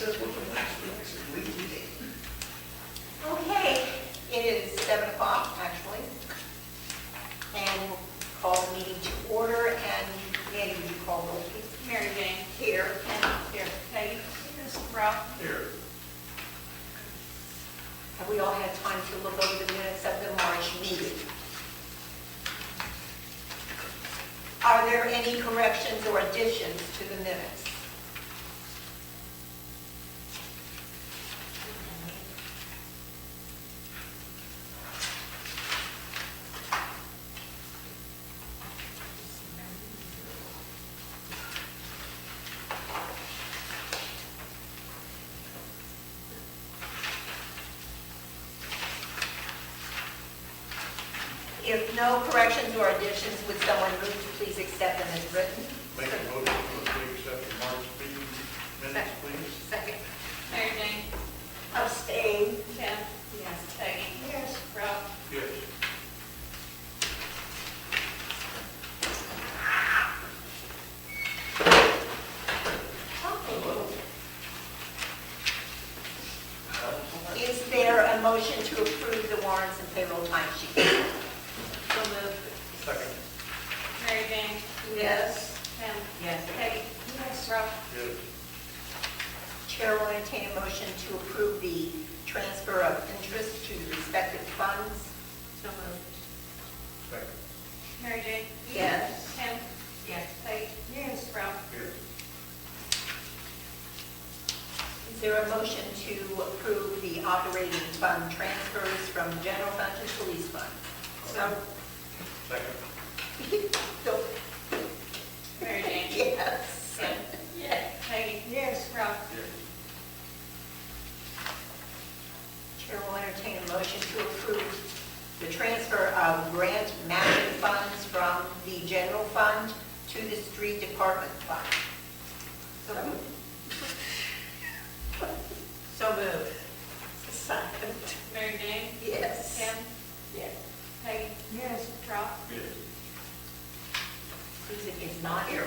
says what the last week's legally date. Okay, it is 7 o'clock, actually. And we'll call the meeting to order, and Nancy, would you call roll, please? Mary Jane. Here. Ken. Here. Peggy. Ralph. Here. Have we all had time to look over the minutes of the March meeting? Are there any corrections or additions to the minutes? If no corrections or additions, would someone move to please accept them as written? Make a motion to accept the March meeting minutes, please. Second. Mary Jane. Abstain. Ken. Yes. Peggy. Yes. Ralph. Yes. Is there a motion to approve the warrants and payroll timesheets? So moved. Second. Mary Jane. Yes. Ken. Yes. Peggy. Yes. Ralph. Yes. Chair will entertain a motion to approve the transfer of interest to the respective funds. So moved. Second. Mary Jane. Yes. Ken. Yes. Peggy. Yes. Ralph. Yes. Is there a motion to approve the operating fund transfers from general fund to police fund? So. Second. Go. Mary Jane. Yes. Ken. Yes. Peggy. Yes. Ralph. Yes. Chair will entertain a motion to approve the transfer of grant matching funds from the general fund to the street department fund. So moved. So moved. Second. Mary Jane. Yes. Ken. Yes. Peggy. Yes. Ralph. Yes. Susan is not here.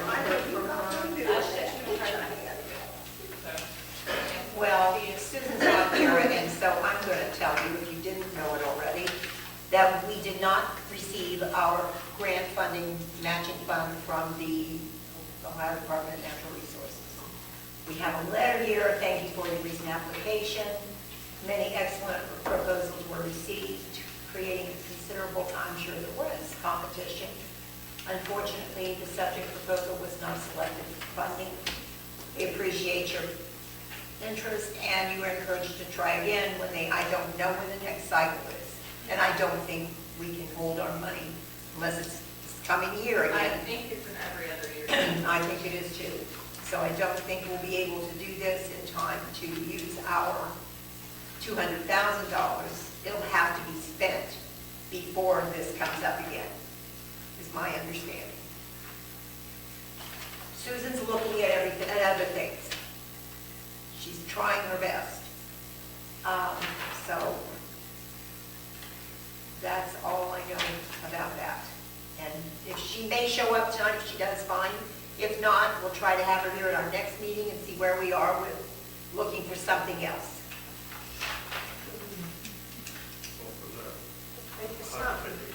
Well, Susan's not here, and so I'm going to tell you, if you didn't know it already, that we did not receive our grant funding matching fund from the Ohio Department of Natural Resources. We have a letter here, thank you for your recent application. Many excellent proposals were received, creating a considerable, I'm sure there was, competition. Unfortunately, the subject proposal was not selected for funding. We appreciate your interest, and you are encouraged to try again I don't know when the next cycle is. And I don't think we can hold our money unless it's this coming year I again. think it's an every other year. I think it is too. So I don't think we'll be able to do this in time to use our $200,000. It'll have to be spent before this comes up again, is my understanding. Susan's looking at everything, at other things. She's trying her best. So that's all I know about that. And if she may show up tonight, if she does, fine. If not, we'll try to have her here at our next meeting and see where we are with looking for something else. What was that? It's not- 150.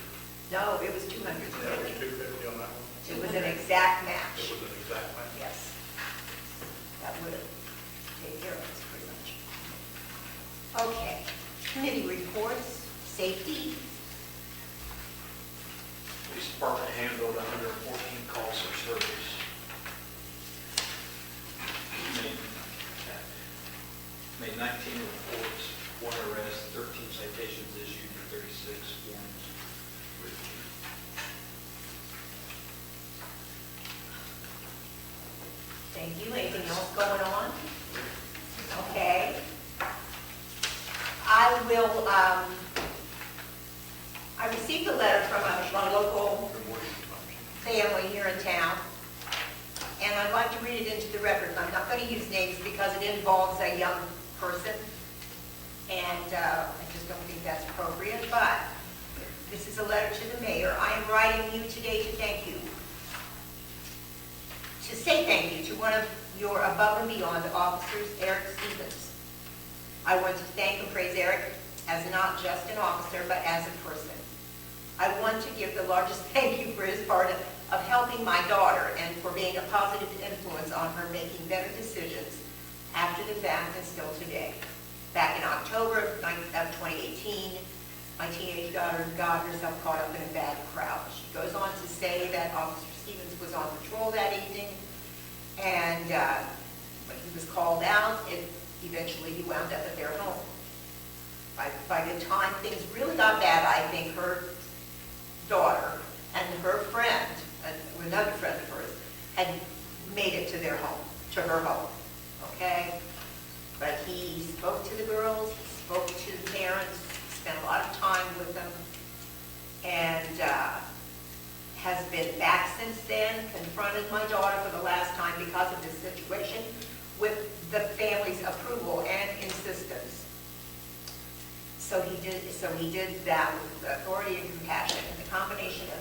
No, it was 200. That was 250 on that one? It was an exact It match. was an exact match? Yes. That would have taken care of us pretty much. Okay. Committee reports, safety. Police Department handled 114 calls for service. Made 19 reports, 1 arrest, 13 citations issued, and 36 warrants written. Thank you. Anything else going on? Okay. I received a letter from a local Good morning, Tom. family here in town, and I'd like to read it into the record. I'm not going to use names because it involves a young person, and I just don't think that's appropriate, but this is a letter to the mayor. I am writing you today to thank you, to say thank you to one of your above and beyond officers, Eric Stevens. I want to thank and praise Eric as not just an officer, but as a person. I want to give the largest thank you for his part of helping my daughter and for being a positive influence on her making better decisions after the fact and still today. Back in October of 2018, my teenage daughter got herself caught up in a bad crowd. She goes on to say that Officer Stevens was on patrol that evening, and when he was called out, eventually he wound up at their home. By the time things really got bad, I think her daughter and her friend, another friend of hers, had made it to their home, to her home, okay? But he spoke to the girls, he spoke to the parents, spent a lot of time with them, and has been back since then, confronted my daughter for the last time because of this situation with the family's approval and insistence. So he did that with authority and compassion, and the combination of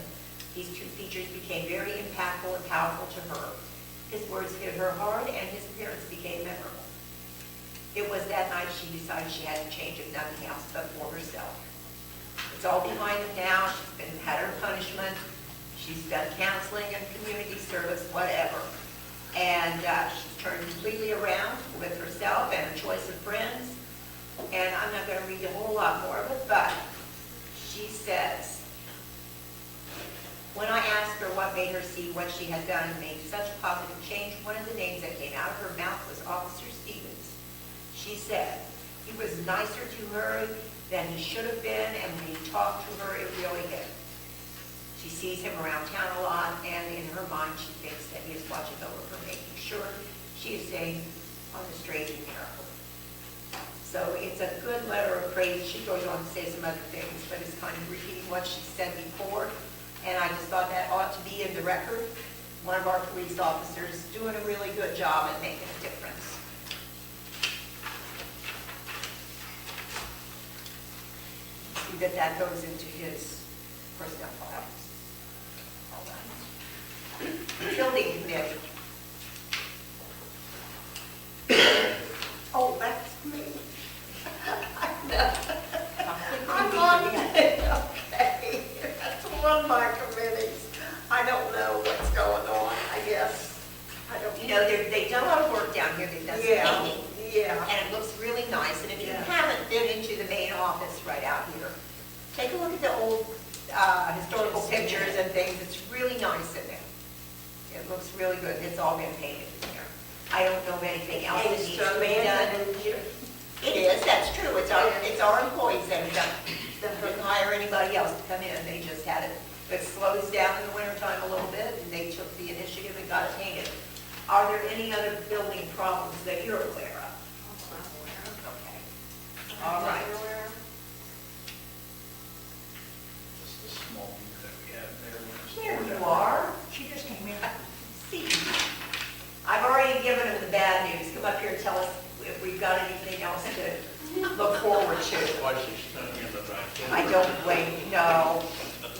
these two features became very impactful and powerful to her. His words hit her hard, and his appearance became memorable. It was that night she decided she had to change, if nothing else, but for herself. It's all behind her now. She's had her punishment. She's done counseling and community service, whatever. And she's turned completely around with herself and her choice of friends. And I'm not going to read a whole lot more of it, but she says, when I asked her what made her see what she had done and made such a positive change, one of the names that came out of her mouth was Officer Stevens. She said, he was nicer to her than he should have been, and when he talked to her, it really hit. She sees him around town a lot, and in her mind, she thinks that he is watching over her, making sure she is staying on the straight and narrow. So it's a good letter of praise. She goes on to say some other things, but it's kind of repeating what she said before, and I just thought that ought to be in the record. One of our police officers doing a really good job and making a difference. See that goes into his personnel file. All right. Building committee. Oh, that's me. I'm on it. Okay. That's one of my committees. I don't know what's going on, I guess. I don't. You know, they've done a lot of work down here. They've done some painting. Yeah. And it looks really nice. And if you haven't been into the main office right out here, take a look at the old historical pictures and things. It's really nice in there. It looks really good. It's all been painted in here. I don't know of anything else that needs to be done. It is, that's true. It's our employees that have done it. They didn't hire anybody else to come in. They just had it. It slows down in the wintertime a little bit, and they took the initiative and got it painted. Are there any other building problems that you're aware of? Okay. All right. Just the small things that we have there. Here you are. She just came in. See, I've already given them the bad news. Come up here and tell us if we've got anything else to look forward to. Why she's standing in the back. I don't blame you, no.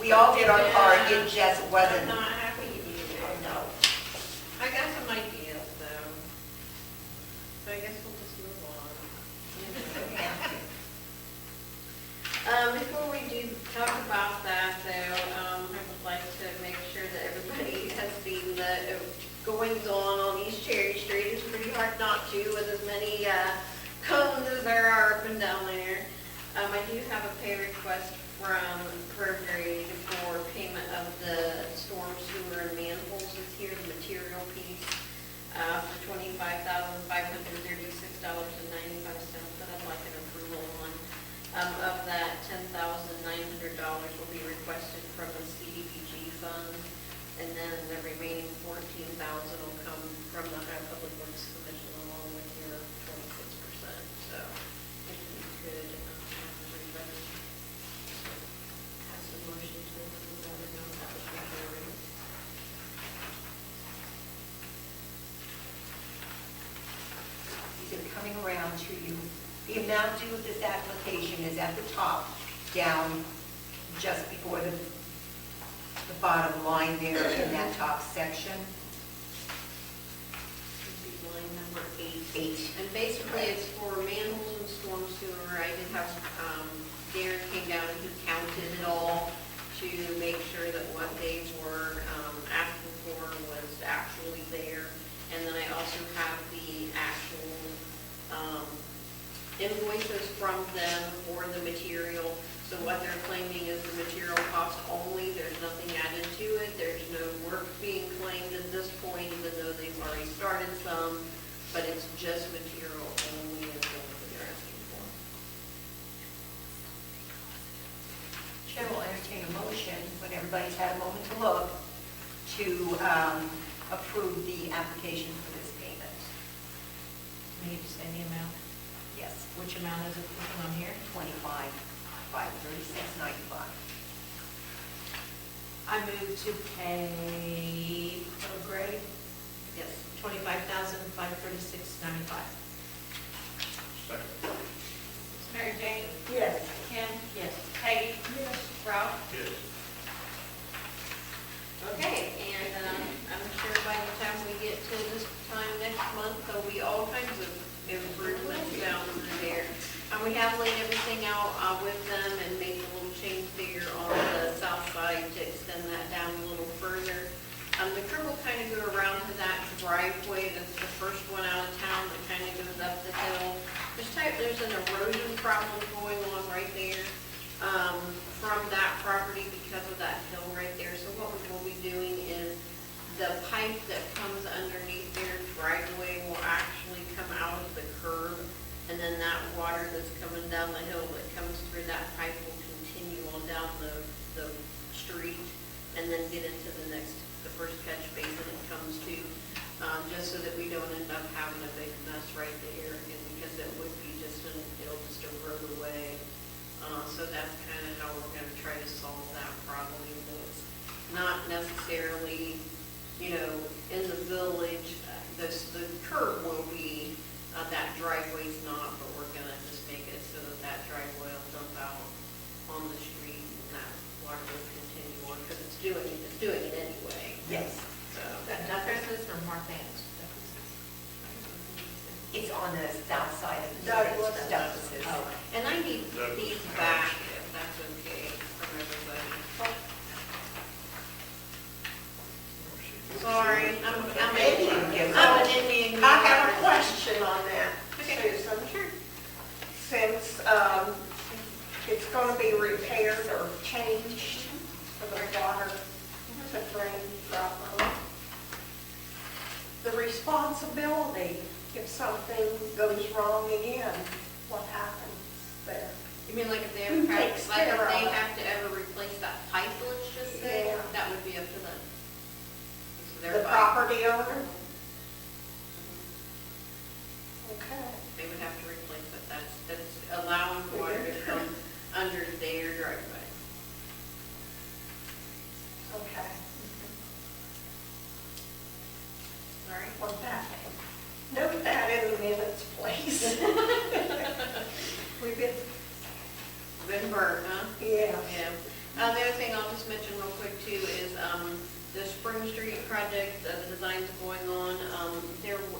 We all did our part, it just I'm wasn't, not happy you did. no. I got some ideas though. So I guess we'll just move on. Before we do talk about that though, I would like to make sure that everybody has seen the goings on East Cherry Street. It's pretty hard not to with as many cones as there are up and down there. I do have a pay request from ProGrade for payment of the storm sewer and manholes. It's here, the material piece, for $25,536.95 that I'd like an approval on. Of that, $10,900 will be requested from the CDBG fund, and then the remaining $14,000 will come from the Ohio Public Works Commission along with your 26%. So if you could pass a motion to approve that amount, that would be great. These are coming around to you. The amount due of this application is at the top, down just before the bottom line there in that top section. Would be to make sure that what they were asking for was actually there. And then I also have the actual invoices from them for the material. So what they're claiming is the material cost only, there's nothing added to it, there's no work being claimed at this point, even though they've already started some, but it's just material only is what they're asking for. Chair will entertain a motion, when everybody's had a moment to look, to approve the application for this payment. Need to say the amount? Yes, Which amount is it putting on here? 25,536.95. I move to pay Gray Yes. $25,536.95. Second. Mary Jane? Yes. Kim? Yes. Peggy? Yes. Ralph? Yes. Okay, and I'm sure by the time we get to this time next month, there'll be all kinds of improvements down there. We have laid everything out with them and made a little change there on the south side to extend that down a little further. The curb will kind of go around to that driveway, that's the first one out of town that kind of goes up the hill. There's an erosion problem going on right there from that property because of that hill right there. So what we will be doing is the pipe that comes underneath their driveway will actually come out of the curb, and then that water that's coming down the hill that comes through that pipe will continue on down the street and then get into the first catch basin it comes to, just so that we don't end up having a big mess right there, and because it would be it'll just erode away. So that's kind of how we're going to try to solve that problem, even though it's not necessarily, in the village. The curb will be, that driveway's not, but we're going to just make it so that that driveway will dump out on the street and that water will continue on, because it's doing it anyway. Yes. So, Douglas's or Martha's? It's on the south side of the Douglas. Douglas's. Oh. and I need these back, if that's okay, from everybody. Sorry, I'm an Indian. I have a question on that, Okay. Susan. Sure. Since it's going to be repaired or changed for the water to drain properly, the responsibility, if something goes wrong again, what happens there? You mean like if they Who ever, takes like if care of they it? have to ever replace that pipe, let's just say, Yeah. that would be up to them. So their The pipe, property owner? Okay. they would have to replace it. That's allowing water to come under their driveway. Okay. All right. Well, note that in the minutes, please. We've Been burnt, huh? yeah. Yeah. The other thing I'll just mention real quick too is the Spring Street project, the design's going on.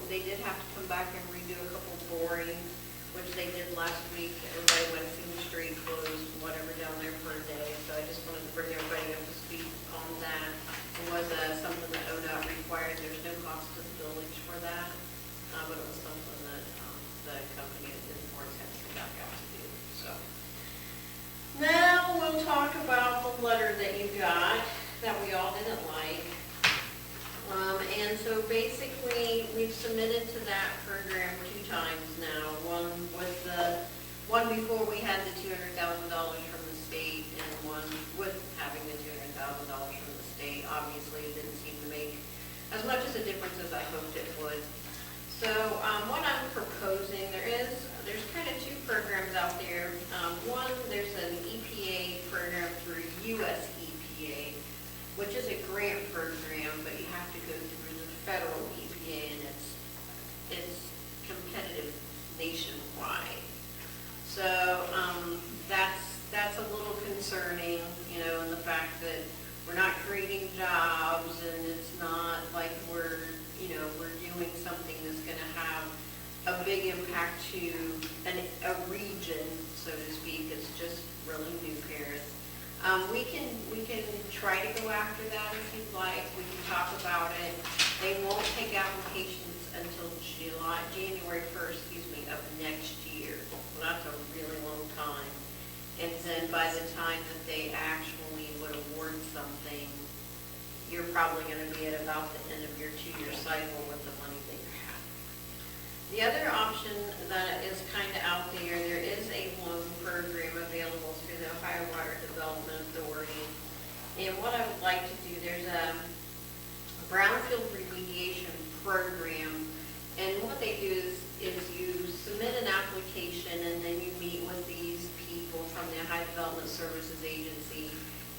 They did have to come back and redo a couple borings, which they did last week. Everybody went through the street, closed, whatever, down there for a day. So I just wanted to bring everybody up to speed on that. It was something that ODOT required. There's no cost to the village for that, but it was something that the company that did it for us had to come back out to do. So now we'll talk about the letter that you got that we all didn't like. And so basically, we've submitted to that program 2 times now. One before we had the $200,000 from the state, and one with having the $200,000 from the state. Obviously, it didn't seem to make as much as a difference as I hoped it would. So what I'm proposing, there's kind of 2 programs out there. One, there's an EPA program through US EPA, which is a grant program, but you have to go through the federal EPA, and it's competitive nationwide. So that's a little concerning, in the fact that we're not creating jobs, and it's not like we're doing something that's going to have a big impact to a region, so to speak. It's just really New Paris. We can try to go after that if you'd like, we can talk about it. They won't take applications until January 1st, of next year. Well, that's a really long time. And then by the time that they actually would award something, you're probably going to be at about the end of your 2-year cycle with the money that you have. The other option that is kind of out there is a loan program available through the Ohio Water Development Authority. And what I would like to do, there's a brownfield remediation program. And what they do is you submit an application and then you meet with these people from the Ohio Development Services Agency.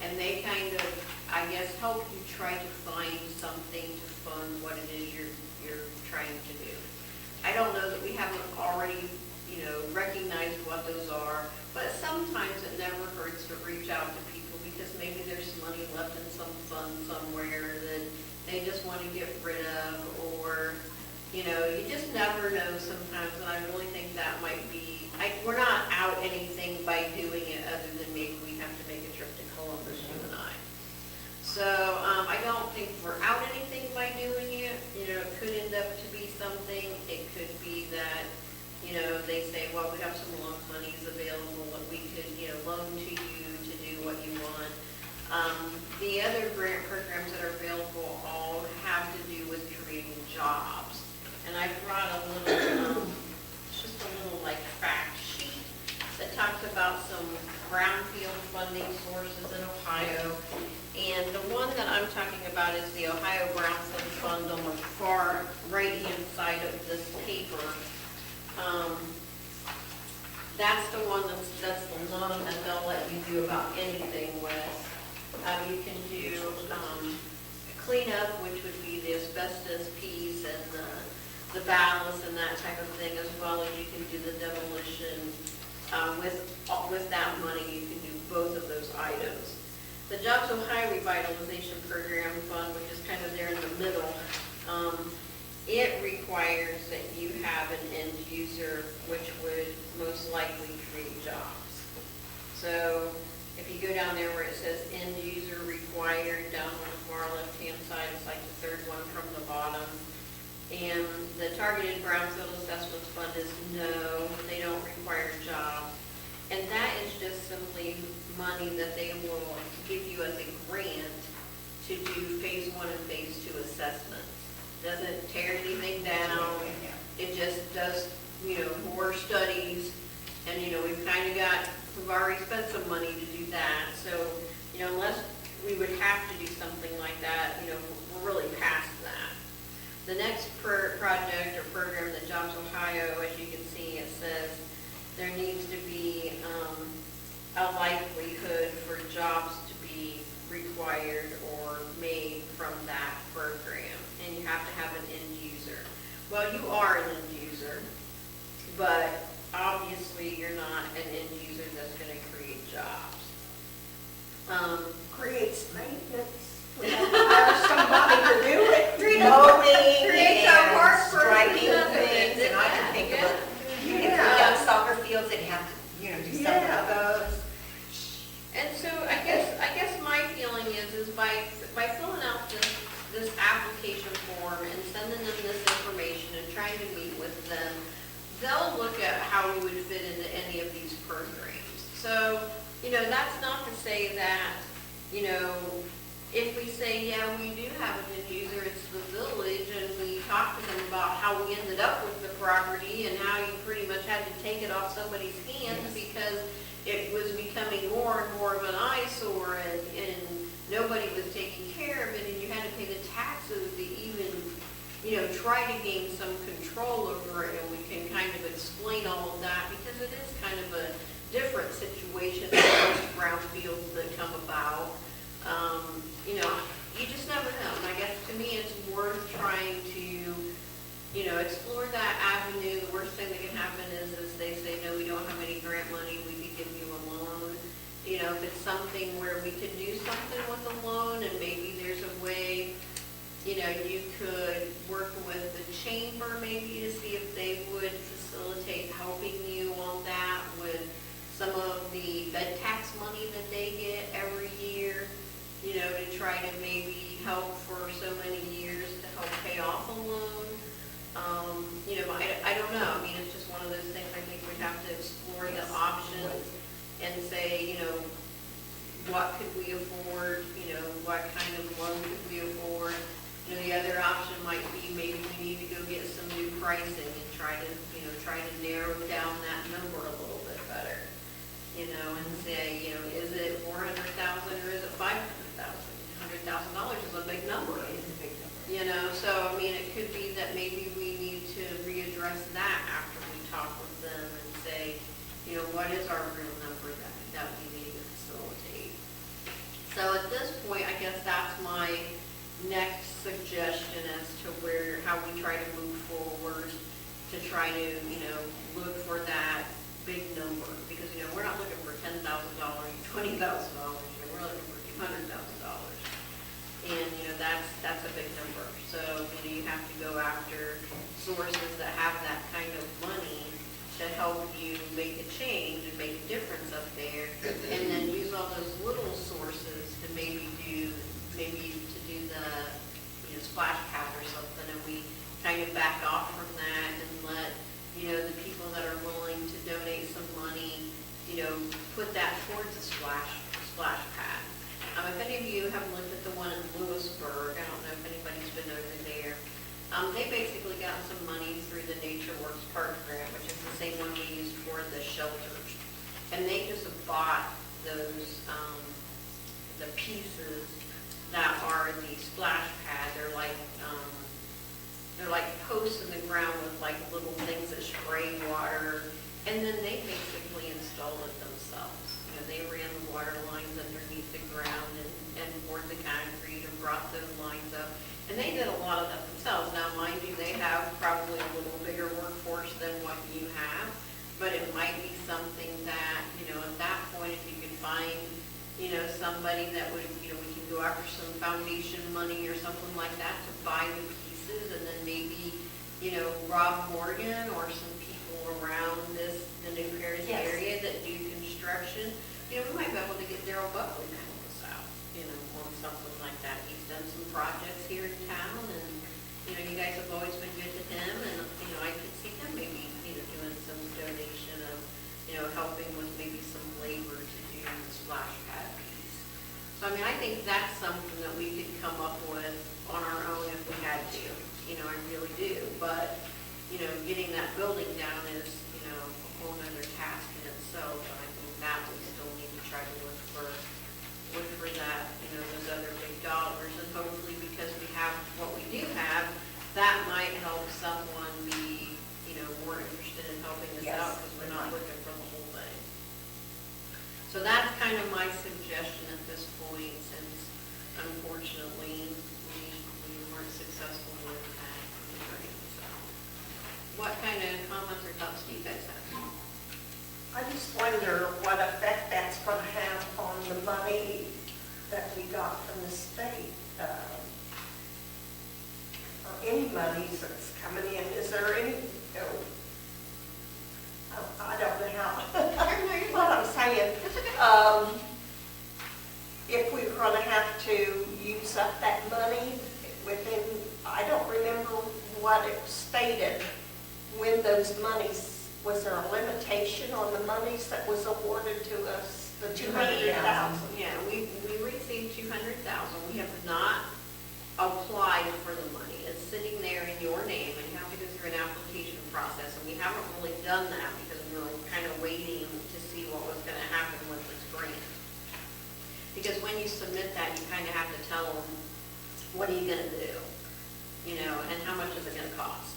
And they kind of, I guess, help you try to find something to fund what it is you're trying to do. I don't know that we haven't already, recognized what those are, but sometimes it never hurts to reach out to people because maybe there's money left in some fund somewhere that they just want to get rid of, or, you just never know sometimes, and I really think that might be, we're not out anything by doing it other than maybe we have to make a trip to Columbus, you and I. So I don't think we're out anything by doing it. It could end up to be something. It could be that, they say, well, we have some loan monies available that we could, loan to you to do what you want. The other grant programs that are available all have to do with creating jobs. And I brought a little, just a little like fact sheet that talks about some brownfield funding sources in Ohio. And the one that I'm talking about is the Ohio Brownfield Fund on the far right-hand side of this paper. That's the one that's the loan that they'll let you do about anything with. You can do cleanup, which would be the asbestos piece and the ballast and that type of thing, as well as you can do the demolition. With that money, you can do both of those items. The Jobs Ohio Revitalization Program Fund, which is kind of there in the middle, it requires that you have an end user, which would most likely create jobs. So if you go down there where it says end user required, down on the far left-hand side, it's like the third one from the bottom. And the Targeted Brownfield Assessments Fund is no, they don't require jobs. And that is just simply money that they will give you as a grant to do phase 1 and phase 2 assessments. Doesn't tear anything down. It just does, more studies. And, we've already spent some money to do that. So, unless we would have to do something like that, we're really past that. The next project or program that Jobs Ohio, as you can see, it says there needs to be a likelihood for jobs to be required or made from that program, and you have to have an end user. Well, you are an end user, but obviously you're not an end user that's going to create jobs. Creates maintenance. We have to hire somebody to do it. Mowing Creates our and park for striking nothing, things, and I can think of it. If we got soccer fields, they'd have to, do something Yeah. with those. And so I guess my feeling is by filling out this application form and sending them this information and trying to meet with them, they'll look at how we would fit into any of these programs. So, that's not to say that, if we say, yeah, we do have an end user, it's the village, and we talk to them about how we ended up with the property and how you pretty much had to take it off somebody's hands because it was becoming more and more of an eyesore and nobody was taking care of it, and you had to pay the taxes to even, try to gain some control over it, and we can kind of explain all of that because it is kind of a different situation than most brownfields that come about. You just never know. And I guess to me it's worth trying to, explore that avenue. The worst thing that can happen is they say, no, we don't have any grant money, we could give you a loan. If it's something where we could do something with a loan and maybe there's a way, you could work with the chamber maybe to see if they would facilitate helping you on that with some of the bed tax money that they get every year, you know, to try to maybe help for so many years to help pay off a loan. You know, I don't know, I mean, it's just one of those things, I think we'd have to explore the options and say, you know, what could we afford, you know, what kind of loan could we afford? You know, the other option might be maybe we need to go get some new pricing and try to, you know, try to narrow down that number a little bit better. You know, and say, you know, is it 400,000 or is it 500,000? $100,000 is a big number. It's a big number. You know, so I mean, it could be that maybe we need to readdress that after we talk with them and say, you know, what is our real number that we need to facilitate? So at this point, I guess that's my next suggestion as to how we try to move forward to try to, you know, look for that big number. Because, you know, we're not looking for $10,000, $20,000, you know, we're looking for $200,000. And, you know, that's a big number. So, you know, you have to go after sources that have that kind of money to help you make a change and make a difference up there. And then use all those little sources to maybe to do the, you know, splash pad or something. And we kind of back off from that and let, you know, the people that are willing to donate some money, you know, put that towards a splash pad. If any of you have looked at the one in Lewisburg, I don't know if anybody's been over there. They basically got some money through the Nature Works Park grant, which is the same one we used for the shelters. And they just bought those, the pieces that are the splash pad. They're like posts in the ground with like little things that spray water. And then they basically installed it themselves. You know, they ran the water lines underneath the ground and poured the concrete and brought those lines up. And they did a lot of that themselves. Now, mind you, they have probably a little bigger workforce than what you have, but it might be something that, you know, at that point, if you could find, you know, somebody that would, you know, we can go after some foundation money or something like that to buy the pieces, and then maybe, you know, Rob Morgan or some people around the New Paris Yes. area that do construction, you know, we might be able to get Daryl Buckley to help us out, you know, on something like that. He's done some projects here in town, and, you know, you guys have always been good to him, and, you know, I could see him maybe, you know, doing some donation of, you know, helping with maybe some labor to do the splash pad piece. So, I mean, I think that's something that we could come up with on our own if we had to, you know, I really do. But, you know, getting that building down is, you know, a whole other task in itself, and I think that we still need to try to look for that, you know, those other big dollars. And hopefully, because we have what we do have, that might help someone be, you know, more interested in helping us Yes, out, because we're it not might. looking for the whole thing. So that's kind of my suggestion at this point, since unfortunately we weren't successful with that. So, what kind of comments or thoughts do you guys have? I just wonder what effect that's going to have on the money that we got from the state. Or any monies that's coming in. Is there any, I don't know how, what I'm saying. If we were going to have to use up that money within, I don't remember what it stated when those monies, was there a limitation on the monies that was awarded to us, the 200,000? Yeah, we received 200,000. We have not applied for the money. It's sitting there in your name, and you have to go through an application process, and we haven't really done that because we were kind of waiting to see what was going to happen with this grant. Because when you submit that, you kind of have to tell them, what are you going to do? You know, and how much is it going to cost?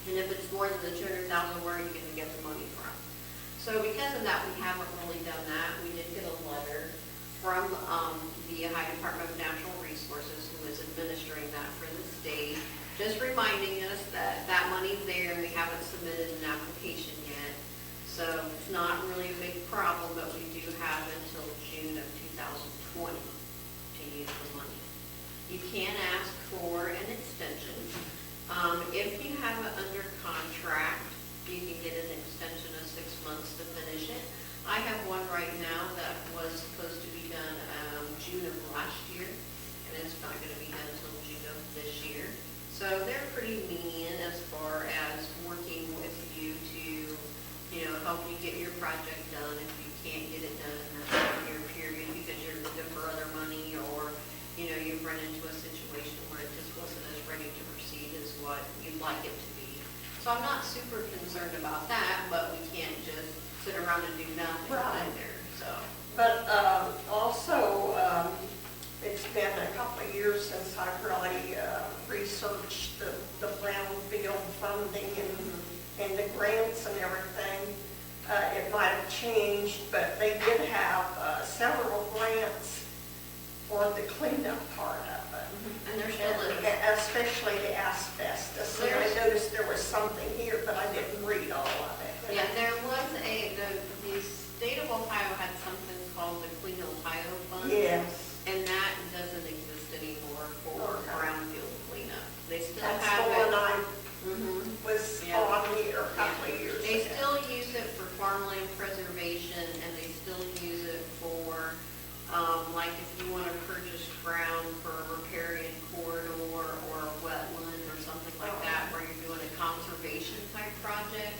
And if it's more than the 200,000, where are you going to get the money from? So because of that, we haven't really done that. We did get a letter from the Ohio Department of Natural Resources, who is administering that for the state, just reminding us that that money's there and we haven't submitted an application yet. So it's not really a big problem, but we do have until June of 2020 to use the money. You can ask for an extension. If you have it under contract, you can get an extension of 6 months to finish it. I have one right now that was supposed to be done June of last year, and it's not going to be done until June of this year. So they're pretty lenient as far as working with you to, help you get your project done if you can't get it done in that 1-year period because you're looking for other money, or, you've run into a situation where it just wasn't as ready to proceed as what you'd like it to be. So I'm not super concerned about that, but we can't just sit around and do nothing Right. either, so. But also, it's been a couple of years since I've really researched the brownfield funding and the grants and everything. It might have changed, but they did have several grants for the cleanup part of it. And there's still And especially the asbestos. And I noticed there was something here, but I didn't read all of it. Yeah, there was the state of Ohio had something called the Clean Ohio Fund. Yes. And that doesn't exist anymore for Okay. brownfield cleanup. They still That's have the it. one I Mhm. was Yeah. on here a couple of years ago. They still use it for farmland preservation, and they still use it for, like if you want to purchase ground for a riparian corridor or a wetland or something like that, where you're doing a conservation type project.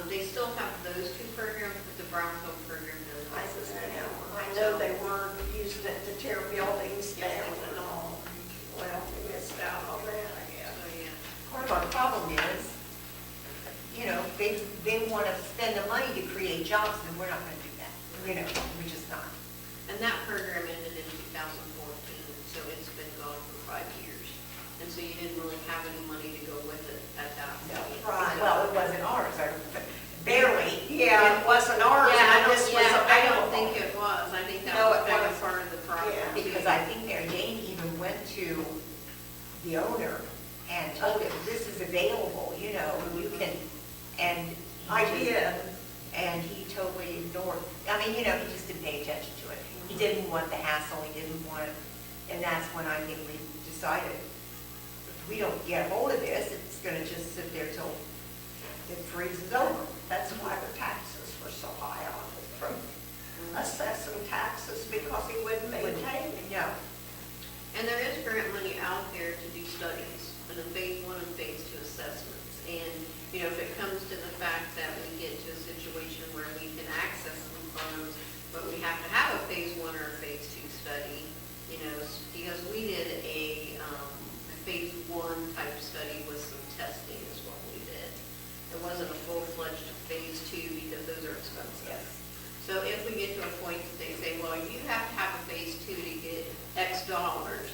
They still have those two programs, but the brownfield program doesn't I exist anymore. I know they were using it to tear buildings Yes, down they and were. all. Well, we missed out on that, I guess. So, yeah. Part of our problem is, they want to spend the money to create jobs, and we're not going to do that. We're just not. And that program ended in 2014, so it's been gone for 5 years. And so you didn't really have any money to go with it at that point. Right. Well, it wasn't ours, barely. Yeah, it wasn't ours, Yeah, and this was I don't available. think it was. I think that No, was it kind of wasn't. part of the problem. Yeah. too. Because I think Mary Jane even went to the owner and told him, this is available, you can, and. I did. And he totally ignored, he just didn't pay attention to it. He didn't want the hassle, he didn't want it, and that's when I think we decided, if we don't get hold of this, it's gonna just sit there till it freezes over. That's why the taxes were so high on it, from assessing taxes, because he wouldn't maintain it. No. And there is grant money out there to do studies, and a phase 1 and phase 2 assessments. And, if it comes to the fact that we get to a situation where we can access some funds, but we have to have a phase 1 or a phase 2 study, because we did a phase 1 type study with some testing is what we did. It wasn't a full-fledged phase 2 because those are expensive. Yes. So if we get to a point that they say, well, you have to have a phase 2 to get X dollars,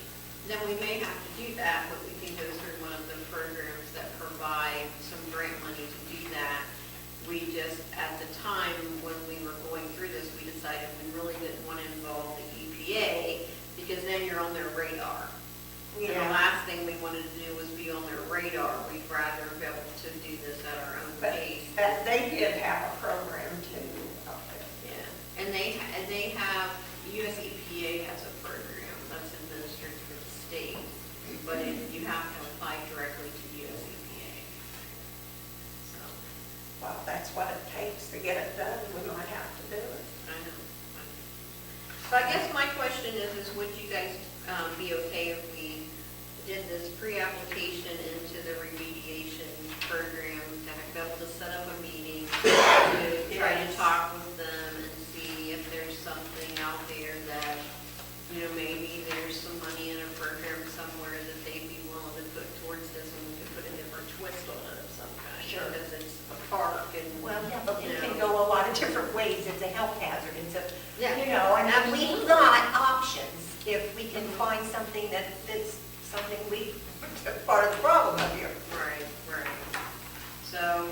then we may have to do that, but we can go through one of the programs that provide some grant money to do that. We just, at the time when we were going through this, we decided we really didn't want to involve the EPA, because then you're on their radar. And the Yeah. last thing we wanted to do was be on their radar. We'd rather be able to do this at our own But pace. they did have a program too. up there. Yeah, and they have, US EPA has a program that's administered through the state, but you have to apply directly to US EPA. So, Well, that's what it takes to get it done, we might have to do it. I know. So I guess my question is would you guys be okay if we did this pre-application into the remediation program to be able to set up a meeting to try to Yes. talk with them and see if there's something out there that, maybe there's some money in a program somewhere that they'd be willing to put towards this, and we could put a different twist on it of some kind. Sure. Because it's a park and, Well, yeah, but we you can know. go a lot of different ways. It's a health hazard. It's a, Yeah, and we've got options. If we can find something that fits something part of the problem up here. Right. So,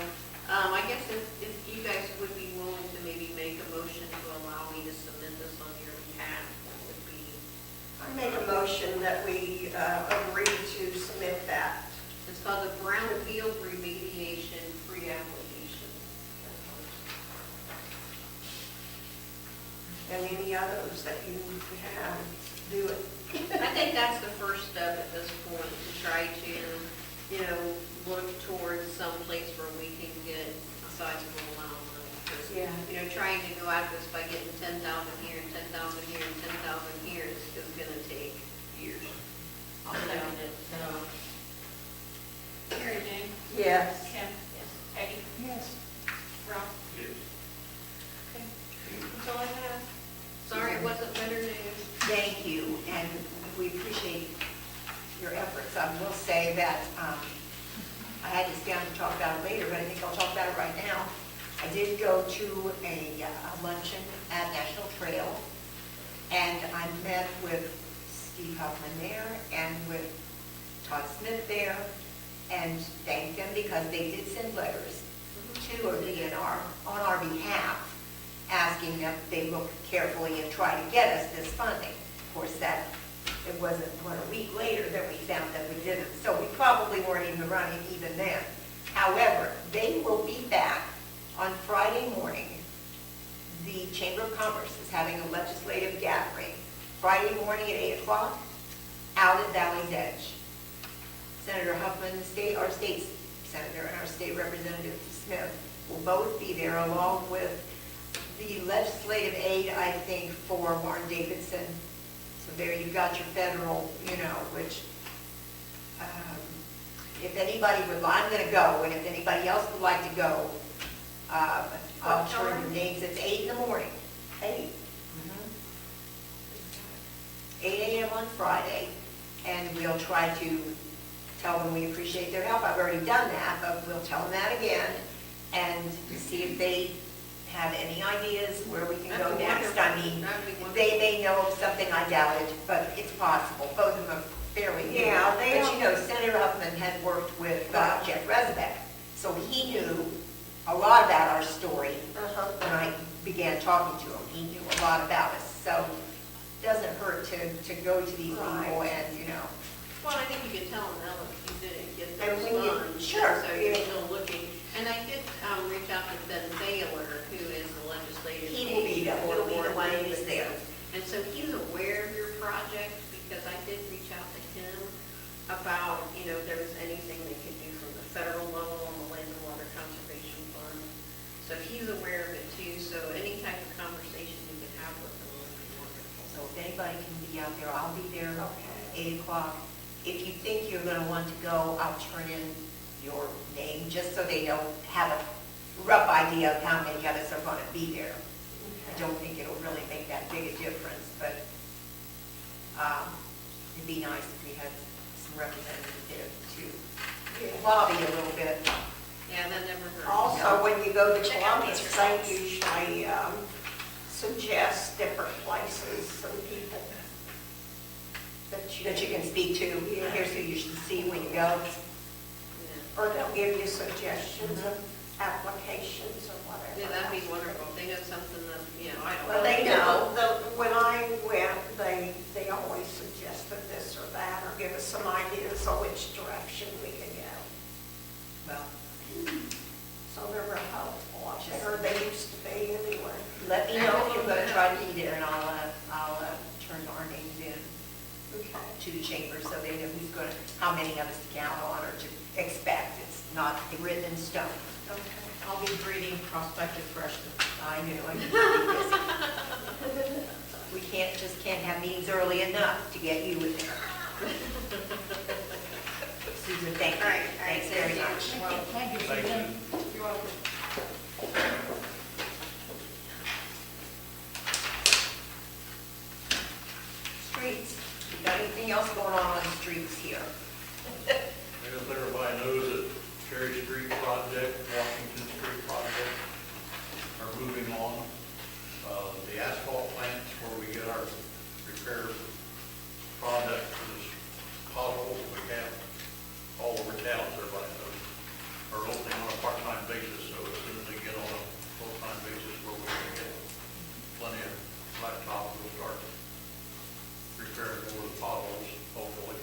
I guess if you guys would be willing to maybe make a motion to allow me to submit this on your behalf, that would be, I make a motion that we agree to submit that. it's called the Brownfield Remediation Pre-Application. And any others that you have, do it. I think that's the first step at this point, to try to, look towards some place where we can get a sizable amount of money. 'Cause, Yeah. trying to go after this by getting 10,000 here and 10,000 here and 10,000 here is gonna take years. I'll second it, so. Mary Jane? Yes. Kim? Yes. Peggy? Yes. Ralph? Yes. Okay. That's all I have. Sorry, it wasn't better news. Thank you, and we appreciate your efforts. I will say that I had this down to talk about it later, but I think I'll talk about it right now. I did go to a luncheon at National Trail, and I met with Steve Huffman there and with Todd Smith there, and thanked them because they did send letters to our DNR on our behalf, asking that they look carefully and try to get us this funding. Of course, it wasn't but a week later that we found that we didn't, so we probably weren't in the running even then. However, they will be back on Friday morning. The Chamber of Commerce is having a legislative gathering Friday morning at 8 o'clock out at Valley's Edge. Senator Huffman, our state senator, and our state representative Smith will both be there, along with the legislative aid, I think, for Warren Davidson. So there you've got your federal, which, if anybody would, I'm going to go, and if anybody else would like to go, I'll turn the names. It's 8 in the morning. 8. 8 a.m. on Friday, and we'll try to tell them we appreciate their help. I've already done that, but we'll tell them that again, and see if they have any ideas where we can go That'd be next. wonderful. I mean, That'd be wonderful. they may know of something I doubted, but it's possible. Both of them are fairly new. Yeah, they But are. Senator Huffman had worked with Jeff Rezbeck, so he knew a lot about our story Uh-huh. when I began talking to him. He knew a lot about us, so it doesn't hurt to go to these people Right. and, Well, I think you can tell them now that you didn't get And those when you- funds. Sure. So you're still looking. And I did reach out to Ben Baylor, who is the legislative. He will be there. aide He'll be the for one Warren who's there. Davidson. And so he's aware of your project, because I did reach out to him about, if there was anything they could do from the federal level on the Land and Water Conservation Fund. So he's aware of it too, so any type of conversation you can have with him would be wonderful. So if anybody can be out there, I'll be there Okay. 8 o'clock. If you think you're going to want to go, I'll turn in your name, just so they don't have a rough idea of how many of us are going to be there. I don't think it'll really make that big a difference, but it'd be nice if we had some representatives there to lobby a little bit. Yeah, that never hurts. Also, when you go to Check out Columbus, these they results. usually suggest different places and people That you can speak to. Yeah. Here's who you should see when you go. Yeah. or they'll give you suggestions of applications or whatever. Yeah, that'd be wonderful. If they know something that, I don't know. Well, they know. when I went, they always suggested this or that, or give us some ideas on which direction we could go. Well, So they're real helpful up there, or they used to be anyway. let me know if you're going to try to be there, and I'll turn our names in Okay. to the chamber so they know who's going to, how many of us to count on or to expect. It's not written in stone. Okay. I'll be greeting prospective freshmen. I knew it. We can't have meetings early enough to get you in there. Susan, thank you. All right, Thanks thank very you. much. Well, thank you, Thank Susan. you. You're welcome. Streets. You got anything else going on the streets here? I guess everybody knows that Cherry Street project, Washington Street project are moving on. The asphalt plants where we get our repair product for this potholes we have all over town, so everybody knows, are opening on a part-time basis, so as soon as they get on a full-time basis where we can get plenty of blacktop, we'll start repairing more of the potholes, hopefully.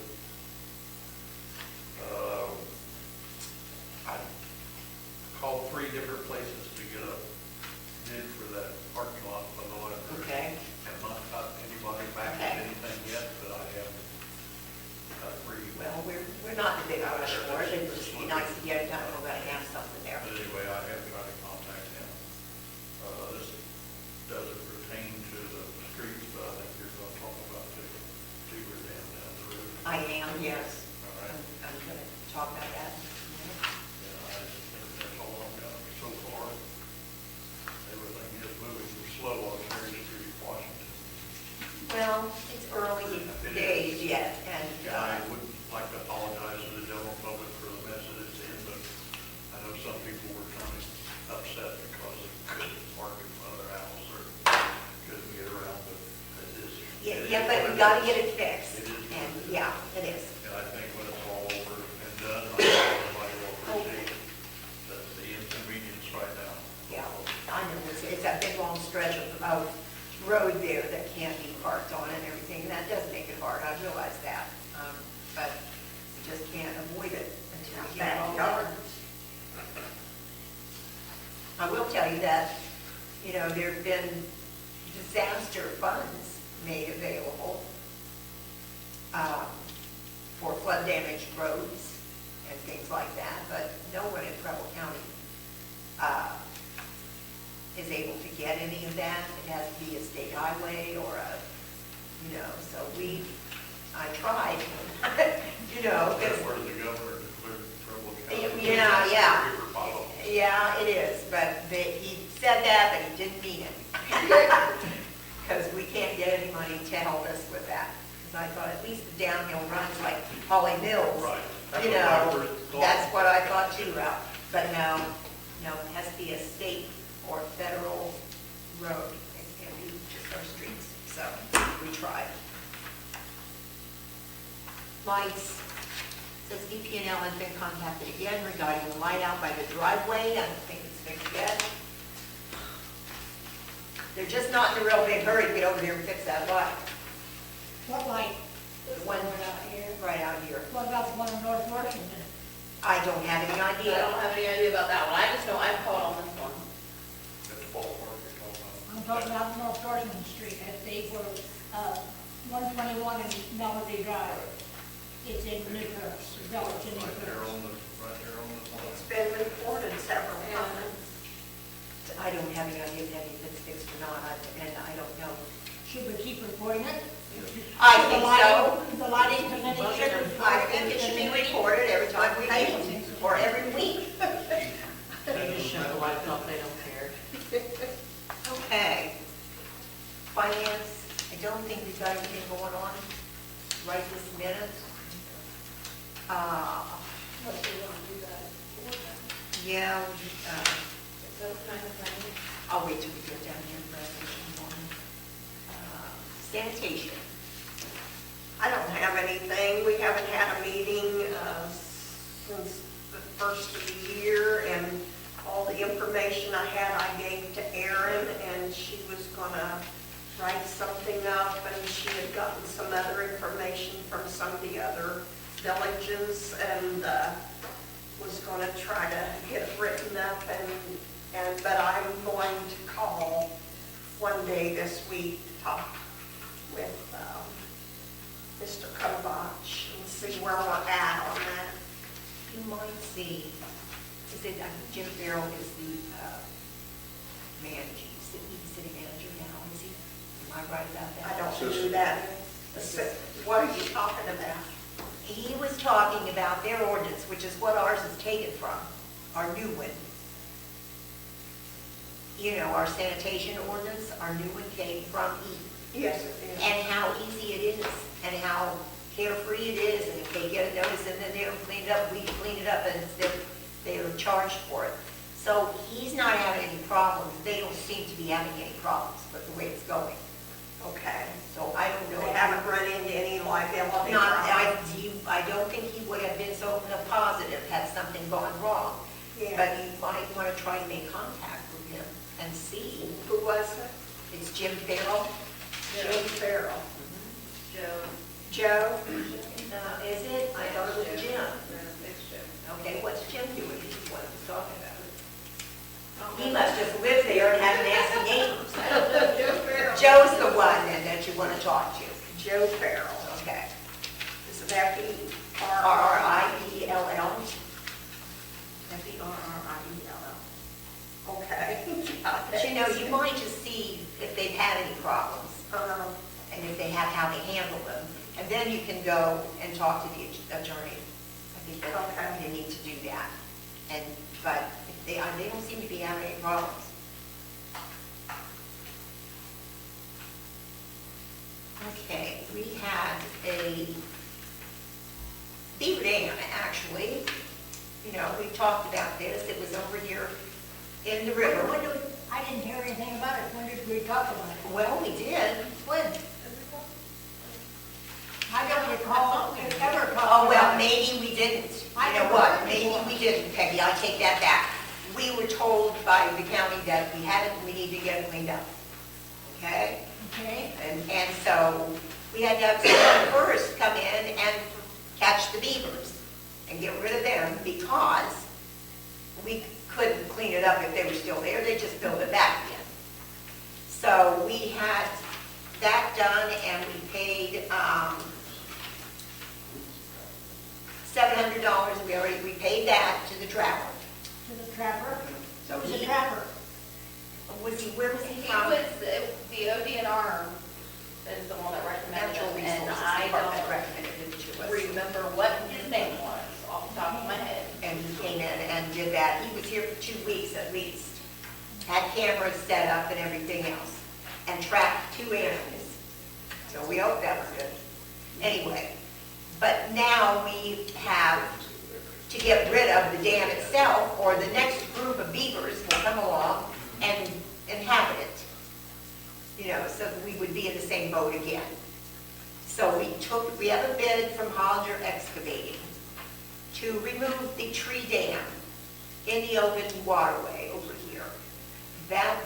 I called 3 different places to get a bid for that parking lot below it. Okay. Have not got anybody back with Okay. anything yet, but I have got 3. Well, we're not in a big rush for it. It would just be nice to get it done. We're going to have something there. But anyway, I have got to contact him. This Yeah, but we gotta get it fixed. It is. And, yeah, it is. And I think when it's all over and done, I think everybody will appreciate the inconvenience right now. Yeah, I know, it's a big long stretch of road there that can't be parked on and everything, and that does make it hard, I realize that. But you just can't avoid it until you get it all done. I will tell you that, you know, there've been disaster funds made available for flood damaged roads and things like that, but no one in Preble County is able to get any of that. It has to be a state highway or so I tried, you know, That's 'cause- where the governor declared Trumbull County. Yeah. River bottom. Yeah, it is, but he said that, but he didn't mean it. Because we can't get any money to help us with that. Because I thought at least the downhill runs like Holly Mills. Right. That's You what I know, first thought. that's what I thought too, Ralph. But no, it has to be a state or federal road. It can't be just our streets. So we tried. Lights. Says DP&L has been contacted again regarding the light out by the driveway. I don't think it's fixed yet. They're just not in a real big hurry to get over there and fix that light. What light? The one right out here. What about the one in North Washington? I don't have any I idea. don't have any idea about that one, I just know I've called on this one. That's ballpark you're talking about. I'm talking about North Washington Street, at the, where, 121 and Melody Drive. It's in New Paris, village in New Right there Paris. on the line. It's been reported several times. I don't have any idea if it's fixed or not, and I don't know. Should we keep reporting it? I think so. The lighting committee should report I think it should be reported every time we meet, or every week. They just shut the lights off, they don't care. Okay. Finance, I don't think we've got anything going on right this minute. What do you want to do that? Yeah, Those kind of things. I'll wait till we get down here for resolution one. Sanitation. I don't have anything. We haven't had a meeting since the first of the year, and all the information I had I gave to Erin, and she was gonna write something up, and she had gotten some other information from some of the other villages, and was gonna try to get it written up, but I'm going to call one day this week to talk with Mr. Kovach and see where we're at on that. You might see, is it, Jim Farrell is the city manager now, is he? Am I right about that? I don't do that. What are you talking about? He was talking about their ordinance, which is what ours is taken from, our new one. You know, our sanitation ordinance, our new one came from E. Yes, it is. And how easy it is, and how carefree it is, and if they get a notice and then they don't clean it up, we clean it up, and they're charged for it. So he's not having any problems, they don't seem to be having any problems with the way it's going. Okay. So I don't know. They haven't run into any liability Not, problems. I don't think he would have been so positive had something gone wrong. Yeah. But you might want to try to make contact with him and see. Who was it? It's Jim Farrell. Jim Farrell. Joe. Joe? Is it? I thought it was Jim. It's Joe. Okay, what's Jim doing? He's the one who's talking about it. He must just live there and have nasty neighbors. Joe Farrell. Joe's the one then that you want to talk to. Joe Farrell. Okay. Is it F-E-R-R-I-E-L-L? R-R-I-E-L-L. F-E-R-R-I-E-L-L. Okay. But you know, you might just see if they've had any problems. And if they have, how they handle them. And then you can go and talk to the attorney. I think that Okay. they need to do that. But if they don't seem to be having any problems. Okay, we had a beaver dam, actually. You know, we talked about this. It was over here in the river. I didn't hear anything about it. When did we talk about it? Well, we did. When? maybe we didn't. You know what? Maybe we didn't, Peggy. I take that back. We were told by the county that we had it, we need to get it cleaned up. Okay? Okay, And so we had to have someone first come in and catch the beavers and get rid of them because we couldn't clean it up if they were still there. They just filled it back again. So we had that done and we paid $700. We paid that to the trapper. to the trapper. So Who's the he- trapper? Where was he He from? was, the ODNR is the one that recommended Natural him, and Resources I Department don't recommended it to us. remember what his name was off the top of my head. And he came in and did that. He was here for 2 weeks at least. Had cameras set up and everything else. And tracked 2 animals. So we hope that was good. Anyway, but now we have to get rid of the dam itself, or the next group of beavers will come along and inhabit it. You know, so we would be in the same boat again. So we have a bid from Hollinger Excavating to remove the tree dam in the open waterway over here. That,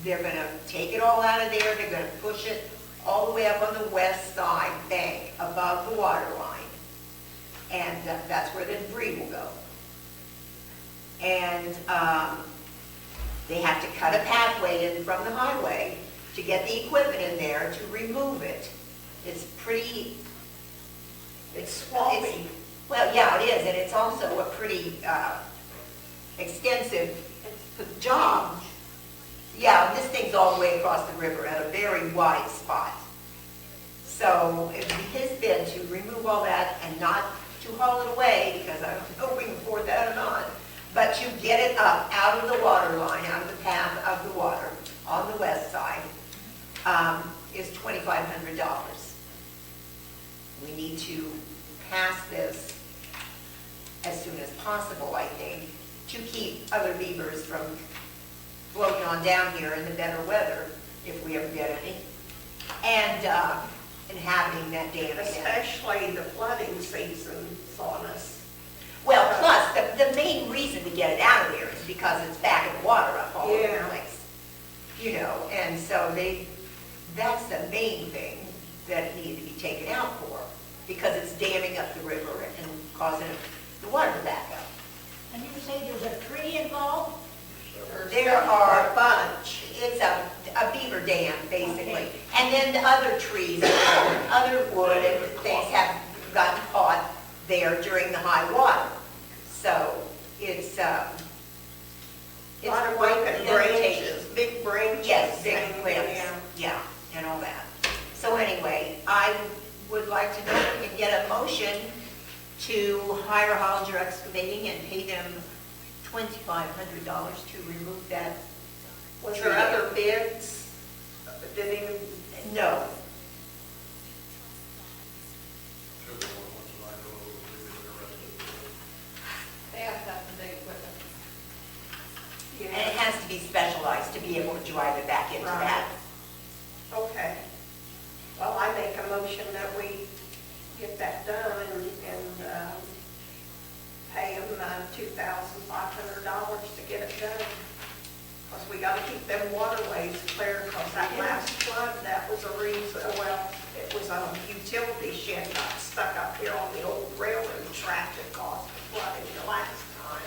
they're gonna take it all out of there, they're gonna push it all the way up on the west side bank above the water line. And that's where the debris will go. And they have to cut a pathway in from the highway to get the equipment in there to remove it. It's pretty, It's swampy. well, yeah, it is, and it's also a pretty extensive job. Yeah, this thing's all the way across the river at a very wide spot. So it would be his bid to remove all that and not to haul it away, because I don't know if we can afford that or not, but to get it up out of the water line, out of the path of the water on the west side, is $2,500. We need to pass this as soon as possible, I think, to keep other beavers from floating on down here in the better weather, if we ever get any, and inhabiting that dam again. Especially the flooding season's on us. Well, plus, the main reason to get it out of there is because it's backing the water up all over the Yeah. place. You know, and so that's the main thing that needed to be taken out for, because it's damming up the river and causing the water to back up. And you say there's a tree involved? There are A bunch. It's a beaver dam, basically. And then the other trees, other wood and things have gotten caught there during the high water. So it's A lot of quite broken irritating. branches, big branches. Yes, big hanging limbs, down. yeah, and all that. So anyway, I would like to know if we can get a motion to hire Hollinger Excavating and pay them $2,500 to remove that. Was tree there dam. other bids? Did even, No, They have to have the big equipment. and it has to be specialized to be able to drive it back into Right. that. Okay. Well, I make a motion that we get that done and pay them $2,500 to get it done. Because we got to keep them waterways clear, because that last flood, that was a reason, well, it was a utility shed got stuck up here on the old railroad track that caused the flooding the last time.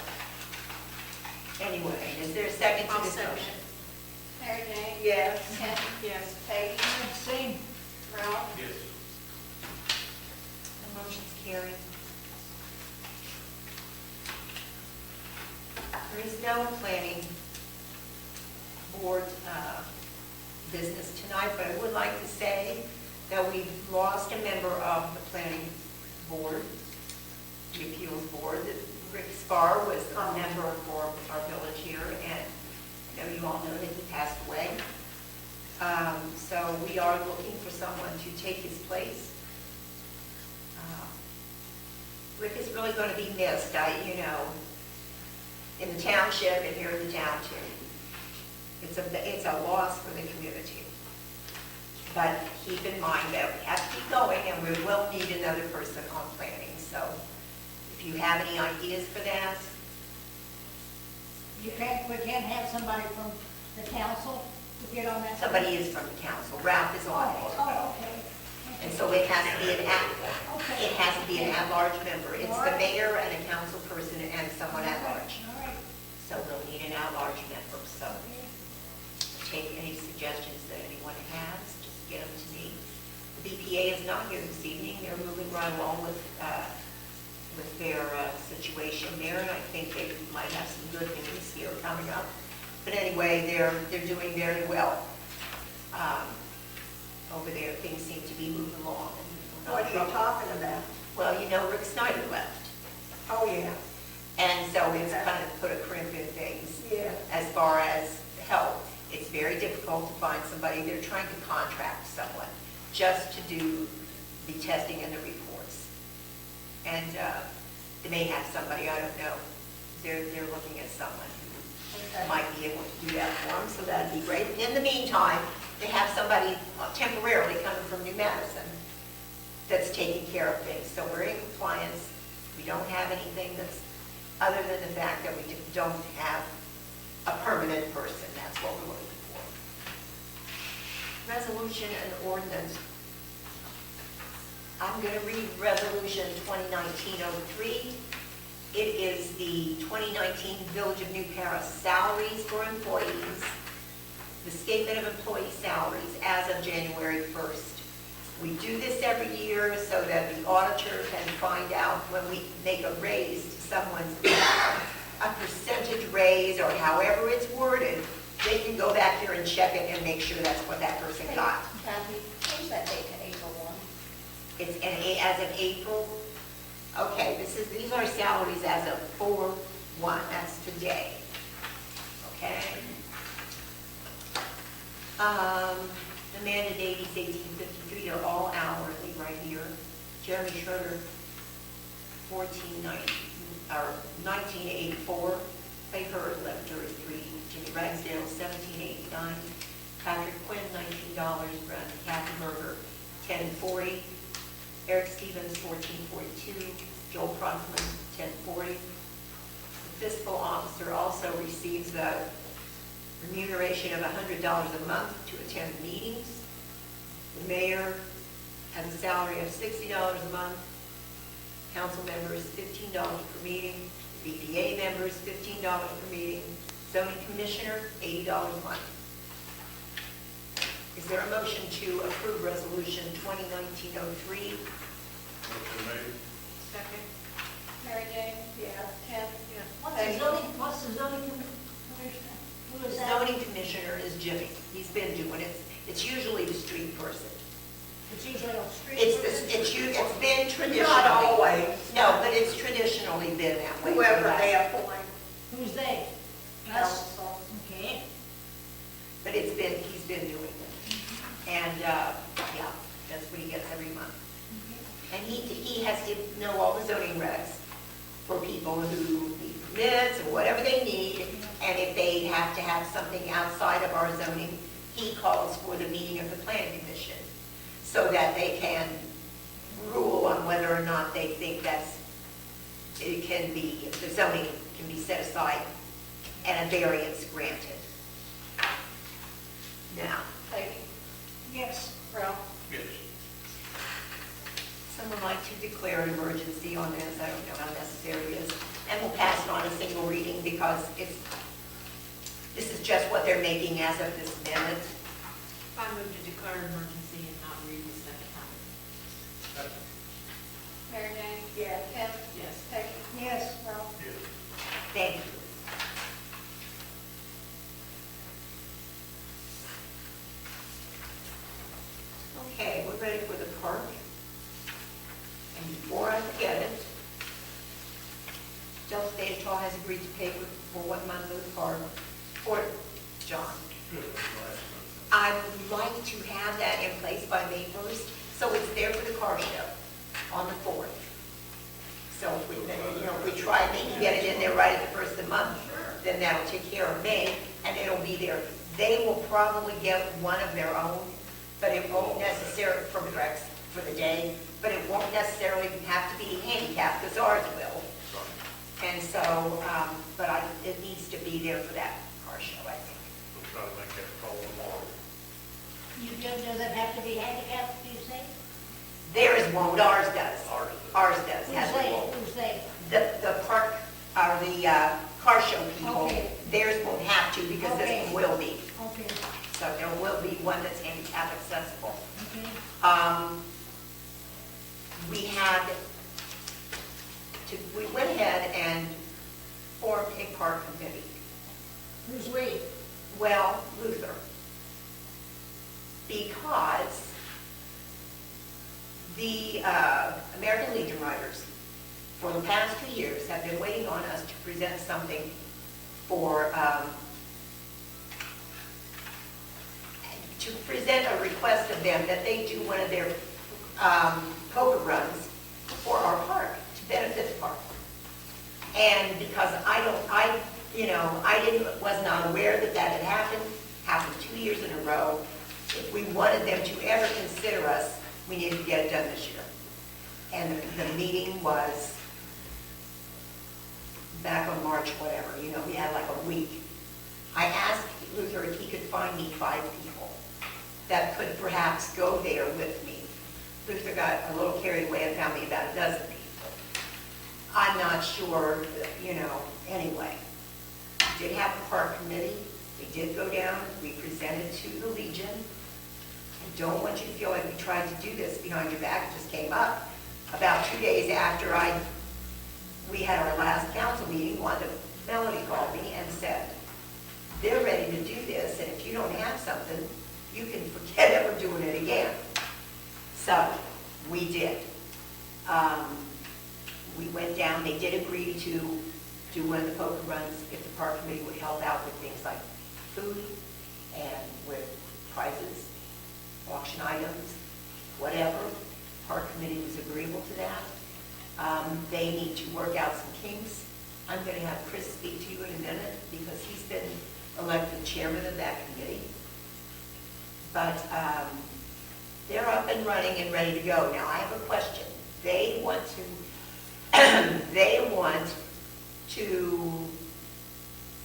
Anyway, is there a second to I'll this second motion? it. Mary Jane? Yes. Ken? Yes. Peggy? Same. Ralph? Yes. The motion's carried. There is no planning board business tonight, but I would like to say that we've lost a member of the planning board, the appeals board. Rick Spar was a member for our village here, and I know you all know that he passed away. So we are looking for someone to take his place. Rick is really going to be missed, in the township and here in the town too. It's a loss for the community. But keep in mind that we have to keep going, and we will need another person on planning. So Do you have any ideas for that? We can't have somebody from the council to get on that. Somebody is from the council, Ralph is on it. Oh, okay. And so it has to be it Okay. has to be an at-large member. It's the mayor and a council person and someone at large. All right. So we'll need an at-large member, so take any suggestions that anyone has, just get them to me. The BPA is not here this evening, they're moving right along with their situation there, and I think they might have some good things here coming up. But anyway, they're doing very well. Over there, things seem to be moving along. and What are you talking about? Well, you know, Rick Snyder left, Oh, yeah, and so it's kind of put a crimp in things. yeah. As far as help, it's very difficult to find somebody. They're trying to contract someone just to do the testing and the reports. And they may have somebody, I don't know. They're looking at someone Okay. who might be able to do that for them, so that'd be great. In the meantime, they have somebody temporarily coming from New Madison that's taking care of things. So we're in compliance. We don't have anything that's, other than the fact that we just don't have a permanent person. That's what we're looking for. Resolution and ordinance. I'm going to read Resolution 2019-03. It is the 2019 Village of New Paris salaries for employees, the statement of employee salaries as of January 1st. We do this every year so that the auditor can find out when we make a raise to someone's, a percentage raise or however it's worded, they can go back there and check it and make sure that's what that person got. Kathy, change that date to April 1. It's as of April. Okay, these are salaries as of 4/1, that's today. Okay? Amanda Davies, 1853, are all hourly right here. Jeremy Schroeder, 1984. Clay Hurd, 1133. Jimmy Ragsdale, 1789. Patrick Quinn, $19. Kathy Berger, 1040. Eric Stevens, 1442. Joel Prossman, 1040. The fiscal officer also receives a remuneration of $100 a month to attend meetings. The mayor has a salary of $60 a month. Council members, $15 per meeting. BPA members, $15 per meeting. Zoning commissioner, $80 a month. Is there a motion to approve resolution 2019-03? Motion made. Second. Mary Jane? Yeah. Ken? What's the zoning commissioner? Who The is that? zoning commissioner is Jimmy. He's been doing it. It's usually the street person. It's usually on street. It's been traditionally. Not always. No, but it's traditionally been that way. Whoever they appoint. Who's they? Us? Council. Okay. But he's been doing it. And, yeah, that's what he gets every month. And he has to know all the zoning regs for people who need permits or whatever they need. And if they have to have something outside of our zoning, he calls for the meeting of the planning commission so that they can rule on whether or not they think the zoning can be set aside and a variance granted. Now, Peggy? Yes. Ralph? Yes. someone like to declare an emergency on this? I don't know how necessary it is. And we'll pass it on a single reading because this is just what they're making as of this minute. I move to declare emergency and not read the second time. Mary Jane? Yes. Ken? Yes. Peggy? Yes. Ralph? Yes. Thank you. Okay, we're ready for the park. And before I forget it, Del Stage Hall has agreed to pay for 1 month of the park for John. Good. Last one. I would like to have that in place by May 1st, so it's there for the car show on the 4th. So if we try maybe get it in there right at the first of the month, then that'll take care of May, and it'll be there. They will probably get one of their own, but it won't necessarily, for the day, but it won't necessarily have to be handicapped, because ours will. And so, it needs to be there for that car show, I think. We'll try to make that call tomorrow. You don't know that have to be handicapped, do you say? Theirs won't, ours does. Ours does. Ours does, Who's has they, won't. who's they? The park, or the car show people, Okay. theirs won't have to because this Okay. one will be. Okay, So there will be one that's handicap accessible. okay. We went ahead and formed a park committee. Who's we? Well, Luther. Because the American Legion Riders, for the past 2 years, have been waiting on us to present something for, to present a request of them that they do one of their poker runs for our park, to benefit the park. And because was not aware that that had happened 2 years in a row. If we wanted them to ever consider us, we needed to get it done this year. And the meeting was back on March, whatever, we had like a week. I asked Luther if he could find me 5 people that could perhaps go there with me. Luther got a little carried away and found me about 12 people. I'm not sure, anyway. We did have a park committee. We did go down. We presented to the Legion. I don't want you to feel like we tried to do this behind your back. It just came up. About 2 days after we had our last council meeting, Melody called me and said, they're ready to do this, and if you don't have something, you can forget ever doing it again. So, we did. We went down, they did agree to do one of the poker runs if the park committee would help out with things like food and with prizes, auction items, whatever. Park committee was agreeable to that. They need to work out some kinks. I'm going to have Chris speak to you in a minute because he's been elected chairman of that committee. But they're up and running and ready to go. Now, I have a question. They want to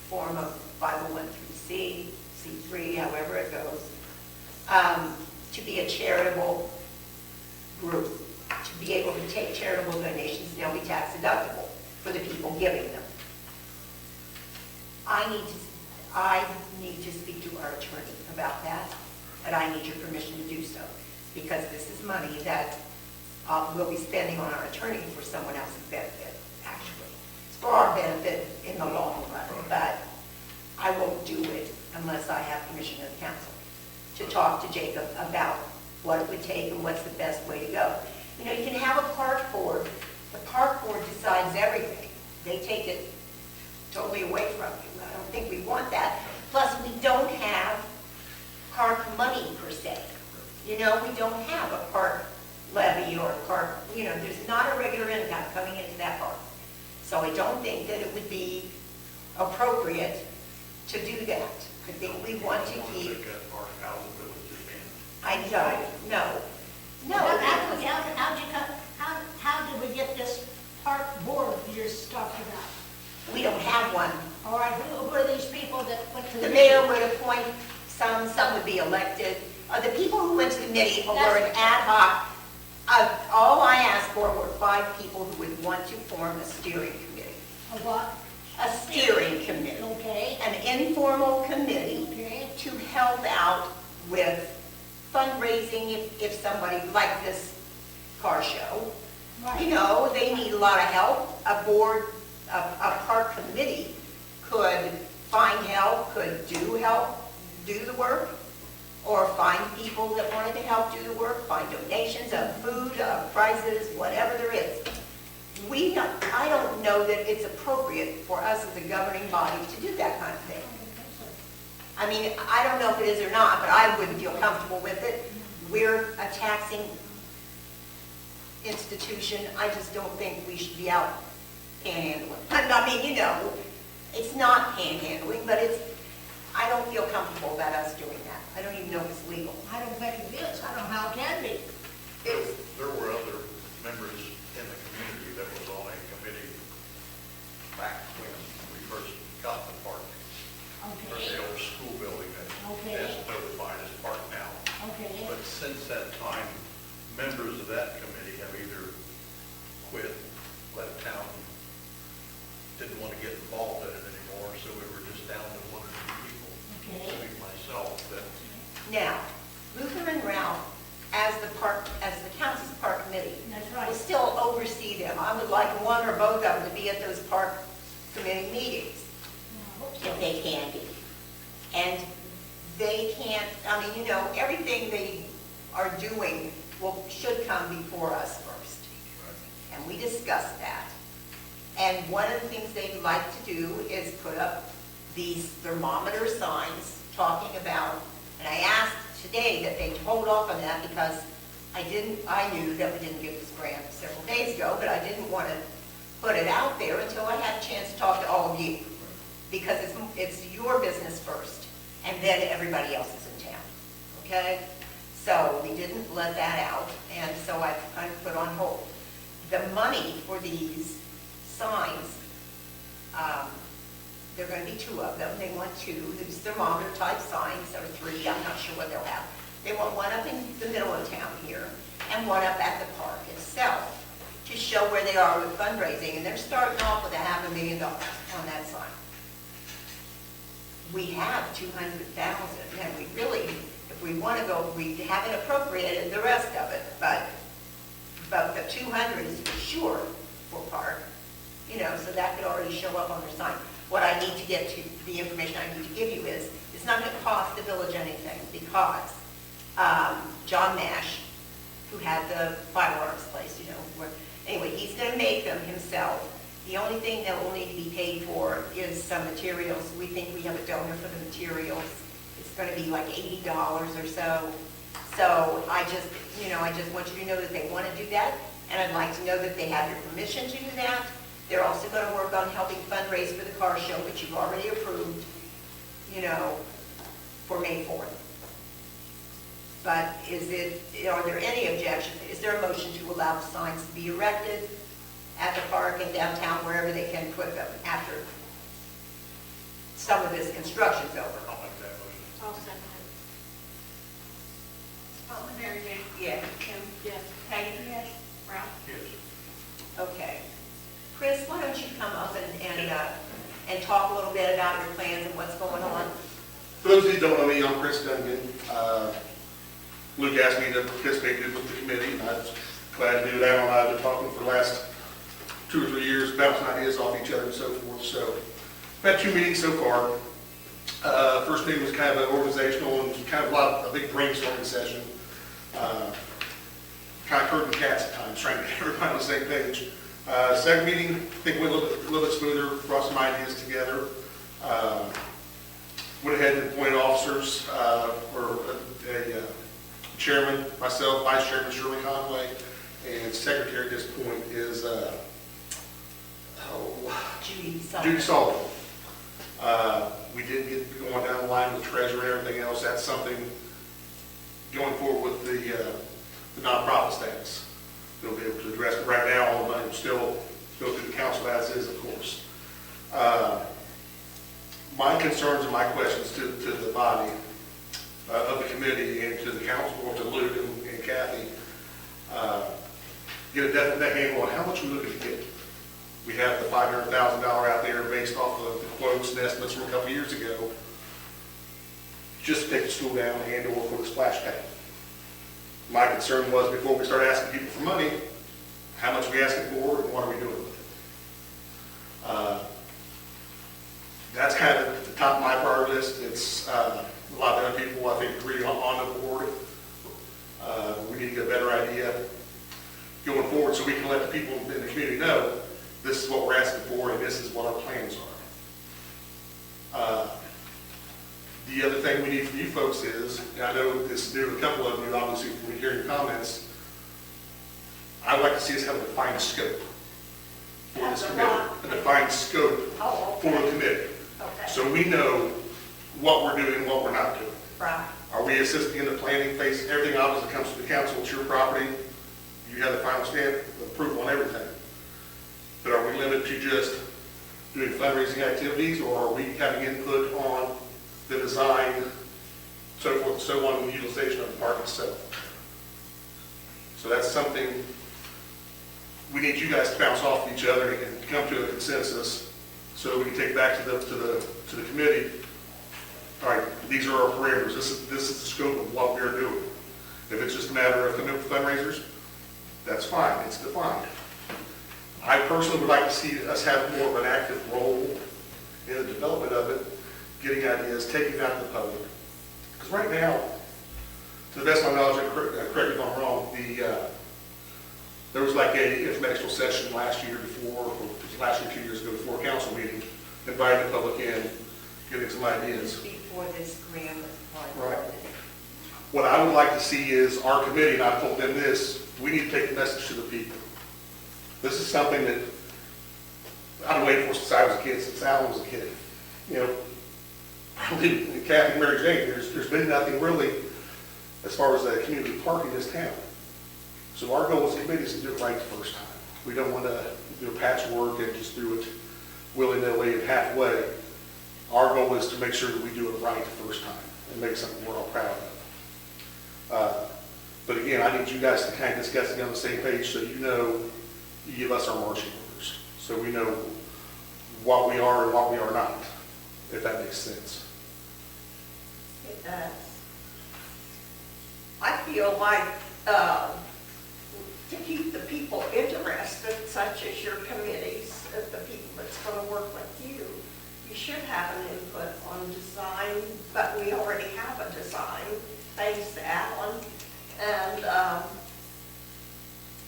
form a 501c, C3, however it goes, to be a charitable group, to be able to take charitable donations, and they'll be tax deductible for the people giving them. I need to speak to our attorney about that, and I need your permission to do so, because this is money that we'll be spending on our attorney for someone else's benefit, actually. It's for our benefit in the long run, but I won't do it unless I have permission of the council to talk to Jacob about what it would take and what's the best way to go. You can have a park board. The park board decides everything. They take it totally away from you. I don't think we want that. Plus, we don't have park money per se. We don't have a park levy or park, there's not a regular income coming into that park. So I don't think that it would be appropriate to do that. I think we want to keep, Take that park out of the village's hands. I don't, no. How did we get this park board you're talking about? We don't have one. All right, who are these people that went to the The meeting? mayor would appoint some would be elected. The people who went to the committee were an ad hoc. All I asked for were 5 people who would want to form a steering committee. A what? A steering committee. Okay, An informal committee okay. to help out with fundraising if somebody, like this car show, Right. they need a lot of help. A board, a park committee could find help, could do the work, or find people that wanted to help do the work, find donations of food, of prizes, whatever there is. I don't know that it's appropriate for us as a governing body to do that kind of thing. I mean, I don't know if it is or not, but I wouldn't feel comfortable with it. We're a taxing institution. I just don't think we should be out panhandling. I mean, it's not panhandling, but I don't feel comfortable about us doing that. I don't even know if it's legal. I don't think it is. I don't know how it can be. There were other members in the community that was on a committee that time, members of that committee have either quit, left town, didn't want to get involved in it anymore, so we were just down to one or two people, Okay. including myself, that Now, Luther and Ralph, as the council's park committee, That's will right. still oversee them. I would like one or both of them to be at those park committee meetings, if they can be. And they can't, I mean, you know, everything they are doing should come before us first. And we discussed that. And one of the things they'd like to do is put up these thermometer signs talking about, and I asked today that they hold off on that because I knew that we didn't get this grant several days ago, but I didn't want to put it out there until I had a chance to talk to all of you. Because it's your business first, and then everybody else is in town, okay? So we didn't let that out, and so I kind of put on hold. The money for these signs, there are going to be two of them. They want two, these thermometer type signs, or three, I'm not sure what they'll have. They want one up in the middle of town here, and one up at the park itself, to show where they are with fundraising, and they're starting off with $500,000 on that sign. We have 200,000, and we really, if we want to go, we haven't appropriated the rest of it, but the 200 is for sure for park, you know, so that could already show up on their sign. What I need to get to, the information I need to give you is, it's not going to cost the village anything, because John Nash, who had the fireworks place, you know, anyway, he's going to make them himself. The only thing that will need to be paid for is some materials. We think we have a donor for the materials. It's going to be like $80 or so. So I just want you to know that they want to do that, and I'd like to know that they have your permission to do that. They're also going to work on helping fundraise for the car show, which you've already approved, you know, for May 4th. But are there any objections? Is there a motion to allow the signs to be erected at the park and downtown, wherever they can put them after some of this construction's over? I'll make that motion. I'll second it. Mary Jane? Yeah, Kim? Yes. Peggy? Yes. Ralph? Yes. okay. Chris, why don't you come up and talk a little bit about your plans and what's going on? For those of you who don't know me, I'm Chris Duncan. Luke asked me to participate with the committee, and I was glad to do that. I've been talking for the last 2 or 3 years, bouncing ideas off each other and so forth. So I've had 2 meetings so far. First meeting was kind of an organizational and kind of a big brainstorming session. Kind of herding cats at times, trying to get everybody on the same page. Second meeting, I think went a little bit smoother, brought some ideas together. Went ahead and appointed officers, or a chairman, myself, vice chairman Shirley Conway, and secretary at this point is Judy Sullivan. We did get going down the line with treasurer and everything else. That's something going forward with the nonprofit status. We'll be able to address it. Right now, all the money will still go through the council as is, of course. My concerns and my questions to the body of the committee and to the council, or to Luke and Kathy, get a definite handle on how much we're looking to get. We have the $500,000 out there based off of the quotes and estimates from a couple years ago, just to take the school down and/or for the splash pad. My concern was, before we start asking people for money, how much are we asking for and what are we doing with it? That's kind of at the top of my priority list. It's a lot of other people, I think, agree on the board. We need to get a better idea going forward so we can let the people in the community know this is what we're asking for and this is what our plans are. The other thing we need from you folks is, and I know this is new to a couple of you, obviously, from hearing your comments, I'd like to see us have a defined scope for this committee. A defined scope for the committee. Okay. So we know what we're doing and what we're not doing. Right. Are we assisting in the planning phase? Everything obviously comes to the council, it's your property. You have the final stamp of approval on everything. But are we limited to just doing fundraising activities, or are we having input on the design, so forth and so on, and the utilization of the park itself? So that's something we need you guys to bounce off of each other and come to a consensus so we can take back to the committee. All right, these are our parameters. This is the scope of what we're doing. If it's just a matter of fundraisers, that's fine. It's defined. I personally would like to see us have more of an active role in the development of it, getting ideas, taking it out to the public. Because right now, to the best of my knowledge, and correct me if I'm wrong, there was like a informational session last year before, or it was last year, 2 years ago, before a council meeting, inviting the public in, giving some ideas. Before this grant was Right. What I would like to see is our committee, and I told them this, we need to take the message to the people. This is something that I've been waiting for since I was a kid, since Alan was a kid. You know, probably Kathy and Mary Jane, there's been nothing really as far as a community park in this town. So our goal as a committee is to do it right the first time. We don't want to do a patchwork and just do it willy-nilly and halfway. Our goal is to make sure that we do it right the first time and make something we're all proud of. But again, I need you guys to kind of discuss it on the same page so you know, you give us our marching orders. So we know what we are and what we are not, if that makes sense. It does. I feel like to keep the people interested, such as your committees, the people that's going to work with you, you should have an input on design, but we already have a design, thanks to Alan. And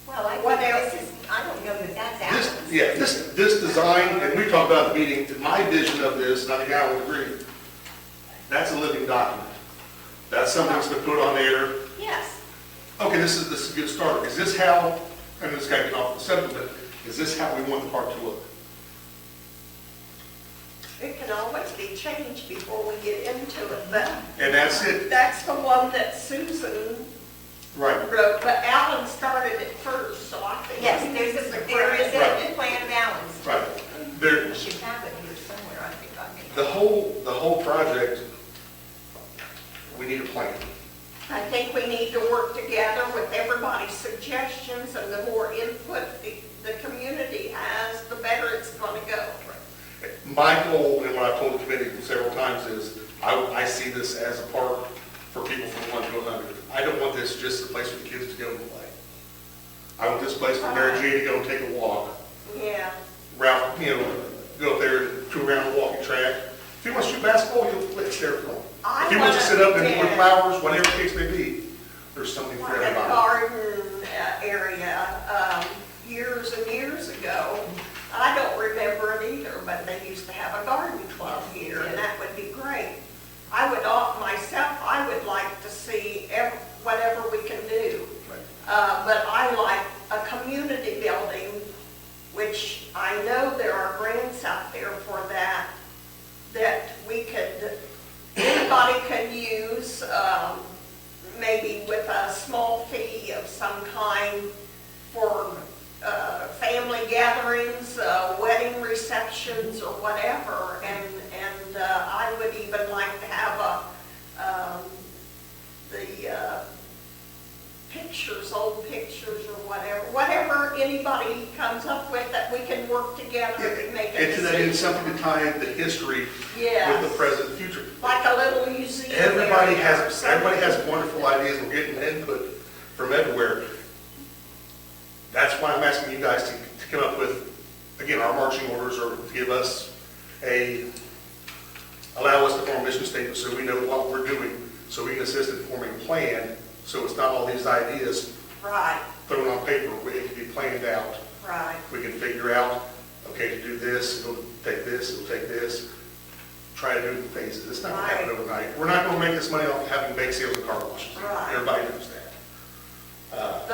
Well, I What think else? I don't know that that's Alan's. This design, and we talked about at the meeting, my vision of this, and I think Alan would agree, that's a living document. That's something that's been put on there. Yes. Okay, this is a good start. Is this how, and this guy get off the subject, but is this how we want the park to look? it can always be changed before we get into it, but And that's it. that's the one that Susan Right. wrote, but Alan started it first, so I think. Yes, he there needs is to a credit. plan of Alan's. Right. There, We should have it here somewhere, I think, I mean. the whole project, we need a plan. I think we need to work together with everybody's suggestions, and the more input the community has, the better it's going to go. My goal, and what I've told the committee several times, is I see this as a park for people from 1 to 100. I don't want this just a place for the kids to go and play. I want this place for Mary Jane to go and take a walk, Yeah. route, go up there and tour around the walking track. If you want to shoot basketball, it's there for them. If you want to sit up and do with flowers, whatever the case may be, there's something for Like a everybody. garden area, years and years ago. I don't remember it either, but they used to have a garden club here, and that would be great. I would like to see whatever we can do. But I like a community building, which I know there are grants out there for that anybody could use, maybe with a small fee of some kind for family gatherings, wedding receptions, or whatever. And I would even like to have old pictures or whatever anybody comes up with that we can work together to make a And to that end, decision. something to tie in the history Yes. with the present and future. Like a little museum. Everybody area or has something. wonderful ideas. We're getting input from everywhere. That's why I'm asking you guys to come up with, again, our marching orders, or to give us allow us to form a mission statement so we know what we're doing, so we can assist in forming a plan, so it's not all these ideas Right, thrown on paper. It can be planned out. right. We can figure out, okay, to do this, it'll take this, try to do it in phases. It's not going to happen Right. overnight. We're not going to make this money off of having bake sales and car washes. Right. Everybody knows that.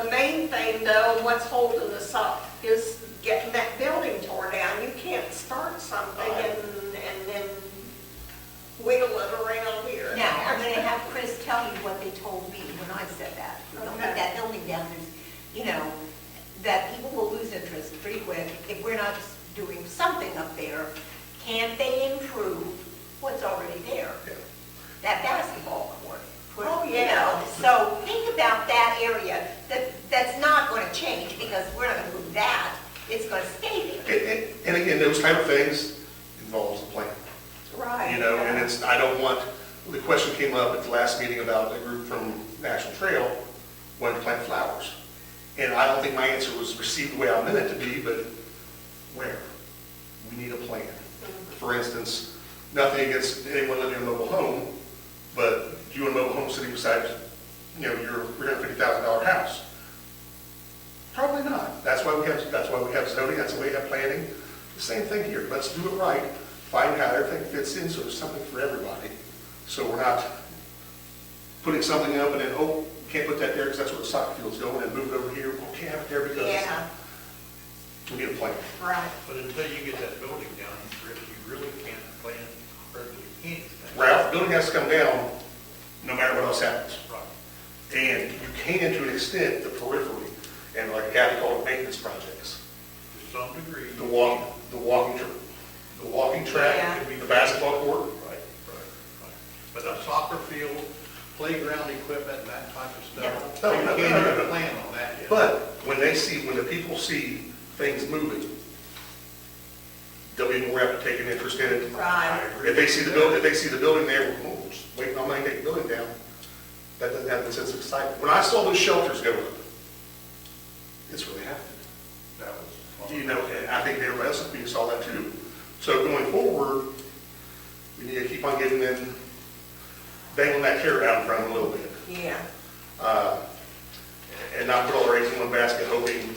The main thing, though, what's holding us up is getting that building torn down. You can't start something Right. and then wiggle it around here. Now, I'm going to have Chris tell you what they told me when I said that. Don't Okay. get that building down, that people will lose interest pretty quick if we're not doing something up there. Can't they improve what's already there? Yeah. That basketball court. Oh, yeah. So think about that area, that's again, those type of things involves a plan. Right. You know, and it's, I don't want, the question came up at the last meeting about a group from National Trail wanting to plant flowers. And I don't think my answer was received the way I meant it to be, but where? We need a plan. For instance, nothing against anyone living in a mobile home, but do you want a mobile home sitting beside, your $350,000 house? Probably not. That's why we have zoning, that's why we have planning. The same thing here. Let's do it right. Find how everything fits in so there's something for everybody. So we're not putting something up and then, oh, we can't put that there because that's where the soccer field's going, and move it over here. We can't have it there because Yeah, we need a plan. right. But until you get that building down, Chris, you really can't plan hardly anything. Ralph, the building has to come down no matter what else happens. Right. And you can, to an extent, the periphery, and like Kathy called it, maintenance projects. To some degree. The walking track, Yeah. the basketball court. Right, right. But a soccer field, playground equipment, and that type of stuff, No, you no, can't no, no, even no. plan on that yet. But when the people see things moving, they'll be more apt to take an interest in it. Right. If they see the building there, oh, just waiting on me to take the building down, that doesn't have the sense of excitement. When I saw those shelters go up, it's really happened. That was. You know, and I think everybody else in the saw that too. So going forward, we need to keep on giving them, dangling that carrot out in front of them a little bit. Yeah. And not put all our eggs in one basket hoping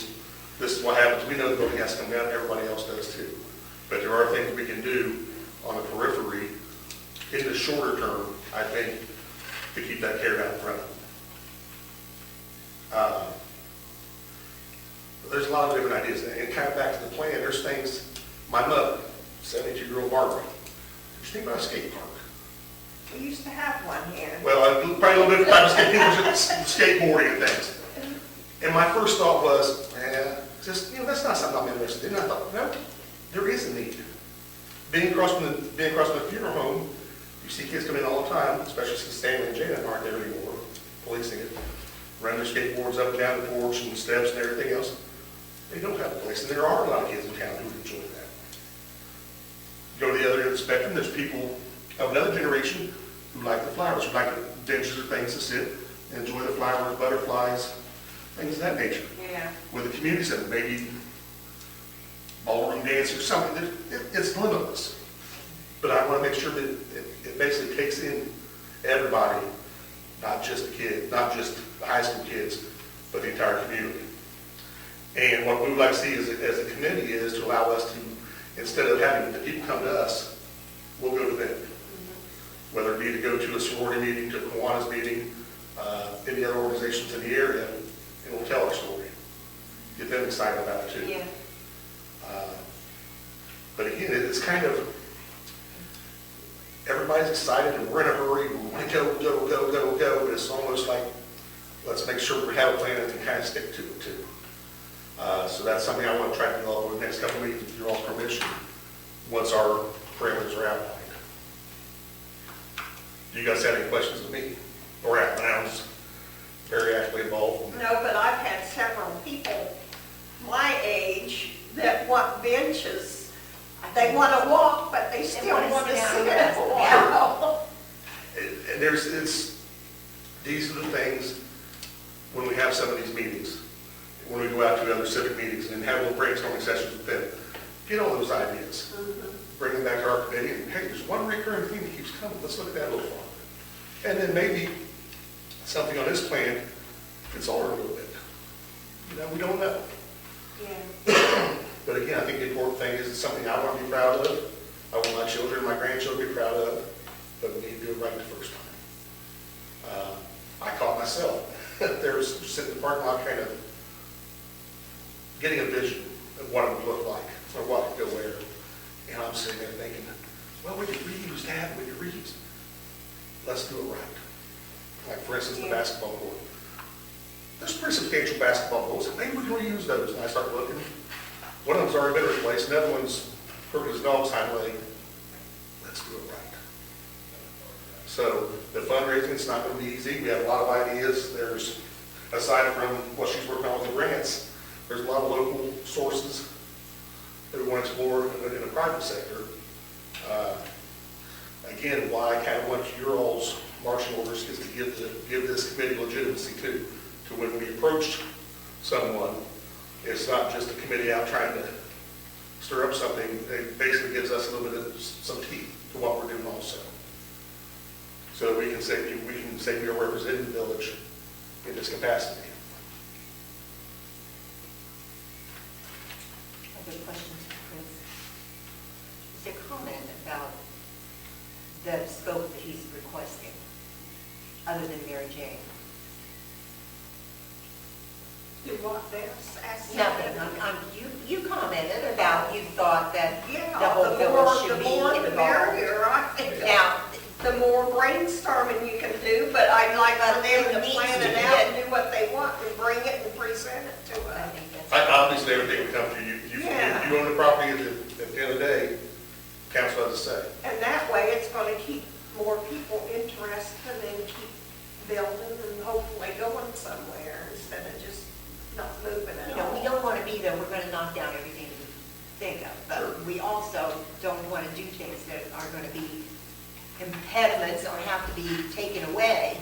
this is what happens. We know the building has to come down, everybody else does too. But there are things we can do on the periphery in the shorter term, I think, to keep that carrot out in front of them. There's a lot of different ideas, and kind of back to the plan, there's things, my mother, 72-year-old Barbara, she's thinking about a skate park. We used to have one here. Well, probably a little bit of people just skateboarding and things. And my first thought was, that's not something I'm interested in. I thought, no, there is a need. Being across from the funeral home, you see kids come in all the time, especially since Stanley and Jada aren't there anymore, policing it, run their skateboards up and down the porch and steps and everything else. They don't have a place, and there are a lot of kids in town who would enjoy that. Go to the other end of the spectrum, there's people of another generation who like the flowers, who like the benches or things to sit and enjoy the flowers, butterflies, things of that nature. Yeah. With the community center, maybe ballroom dance or something, it's limitless. But I want to make sure that it basically takes in everybody, not just the kids, not just the high school kids, but the entire community. And what we would like to see as a committee is to allow us to, instead of having the people come to us, we'll go to them. Whether it be to go to a sorority meeting, to a Kiwanis meeting, any other organizations in the area, and we'll tell our story. Get them excited about it too. Yeah. But again, it's kind of, everybody's excited and we're in a hurry, we want to go, but it's almost like, let's make sure we have a plan and can kind of stick to it too. So that's something I want to try to develop over the next couple of weeks with your all's permission, once our parameters are outlined. Do you guys have any questions of me? Or I was very actively involved. No, but I've had several people my age that want benches. They want to walk, but they still wanna want to sit sit down. for a while. And these are the things, when we have some of these meetings, when we go out to other civic meetings and have little brainstorming sessions with them, get all those ideas. Bring them back to our committee, and hey, there's one recurring theme that keeps coming, let's look at that a little farther. And then maybe something on this plan fits all a little bit. We don't know. Yeah. But again, I think the important thing is it's something I want to be proud of. I want my children, my grandchildren to be proud of, but we need to do it right the first time. I caught myself. There was sitting in the parking lot kind of getting a vision of what it would look like, or what could go where. And I'm sitting there thinking, well, we could reuse that, we could reuse. Let's do it right. Like, for instance, the basketball court. There's pretty substantial basketball courts, and maybe we can reuse those. And I start looking. One of them's already been replaced, another one's crooked as a dog's hind leg. Let's do it right. So the fundraising, it's not going to be easy. We have a lot of ideas. There's, aside from what she's working on with the grants, there's a lot of local sources that we want to explore in the private sector. Again, why I kind of want your all's marching orders is to give this committee legitimacy too, to when we approach someone, it's not just a committee out trying to stir up something. It basically gives us a little bit of some teeth to what we're doing also. So we can say we are representing the village in this capacity. Other questions for Chris? Is there comment about the scope that he's requesting, other than Mary Jane? Do what this? Ask Nothing. You commented about, you thought that Yeah, the whole village should the be more the involved. merrier, I think. Now, The more brainstorming you can do, but I'd like for But them it to needs plan to it be out it. and do what they want and bring it and present it to I us. think that's. Obviously, everything will come to you. Yeah. You own the property, at the end of the day, council has a say. And that way, it's going to keep more people interested and keep building and hopefully going somewhere instead of just not moving You at know, we all. don't want to be that we're going to knock down everything we think of, but we also don't want to do things that are going to be impediments or have to be taken away.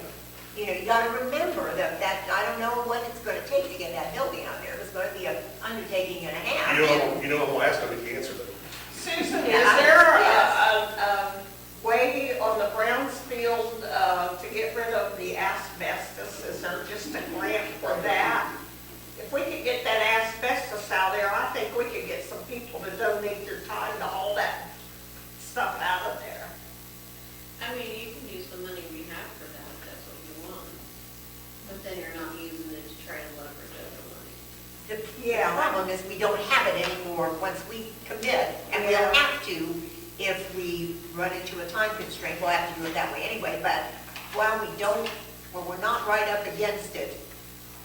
You know, you got to remember that I don't know what it's going to take to get that building out there. It's going to be an undertaking and a half. You know, I'm last time you answer that. Susan, is Yeah, there yes. a way on the Brownsfield to get rid of the asbestos? Is there just a grant for that? If we could get that asbestos out there, I think we could get some people to donate their time to haul that stuff out of there. I mean, you can use the money we have for that, if that's what you want. But then you're not using it to try to leverage other money. The problem is we don't have it anymore once we commit, and we'll Yeah. have to if we run into a time constraint. We'll have to do it that way anyway, but while we're not right up against it,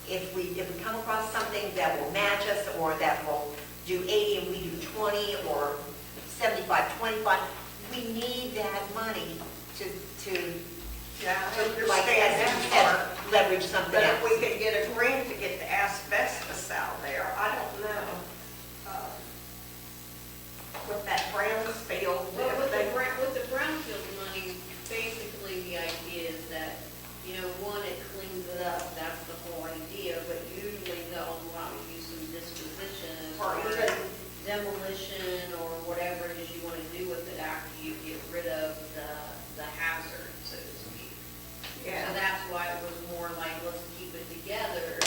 if we come across something that will match us or that will do 80 and we do 20 or 75, 25, we need that money to Yeah, I like, understand as that you part. said, leverage something But else. if we could get a grant to get the asbestos out there, I don't know. With that Brownsfield, Well, if with they the brownfield money, basically the idea is that, you know, one, it cleans it up, that's the whole idea, but usually they'll allow you some disposition Or or even- demolition or whatever it is you want to do with it after you get rid of the hazard, so to speak. Yeah. So that's why it was more like, let's keep it together,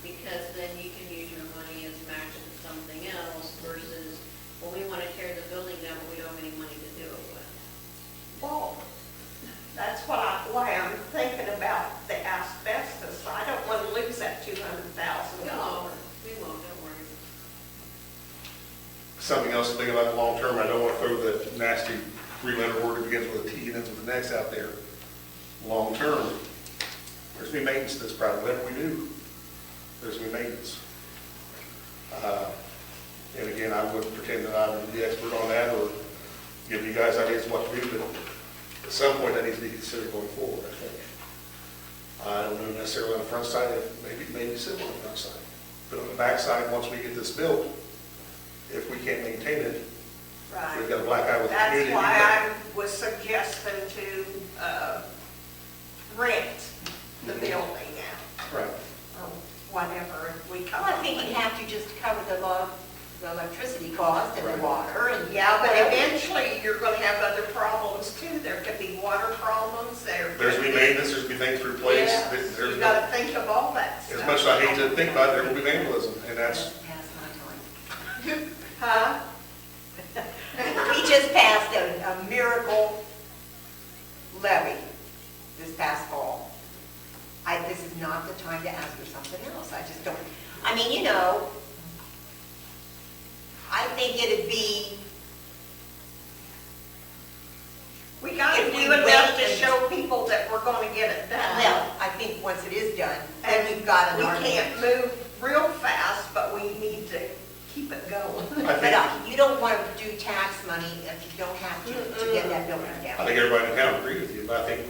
because then you can use your money as matching something else versus, well, we want to tear the building down, but we don't have any money to do it with. Well, that's why I'm thinking about the asbestos. I don't want to lose that $200,000. We won't, don't worry. Something else to think about the long term, I don't want to throw the nasty three-letter word that begins with a T and ends with an X out there. Long term, there's going to be maintenance to this project, whatever we do, there's going to be maintenance. And again, I wouldn't pretend that I'm the expert on that or give you guys ideas what to do, but at some point that needs to be considered going forward, I think. I don't know necessarily on the front side, maybe similar on the front side. But on the back side, once we get this built, if we can't maintain it, we've got a black eye with the That's community. why I was suggesting to rent the building out, Right. or whatever we come Well, up I think with. you have to just cover the electricity cost and the Right. water and. Yeah, but whatever. eventually you're going to have other problems too. There could be water problems, there. There's going to be maintenance, there's going to be things to replace. Yeah, There's you got to think of all that stuff. As much as I hate to think about it, there will be vandalism, and that's, Just past my time. Huh? We just passed a miracle levy this past fall. This is not the time to ask for something else. I just don't, I mean, you know, I think it'd be, We got to If we do enough wait to and- show people that we're going to get it done. well, I think once it is done, then you've got We an argument. can't move real fast, but we need to keep it going. I But think, you don't want to do tax money if you don't have to get that building I down. think everybody in town agrees with you, but I think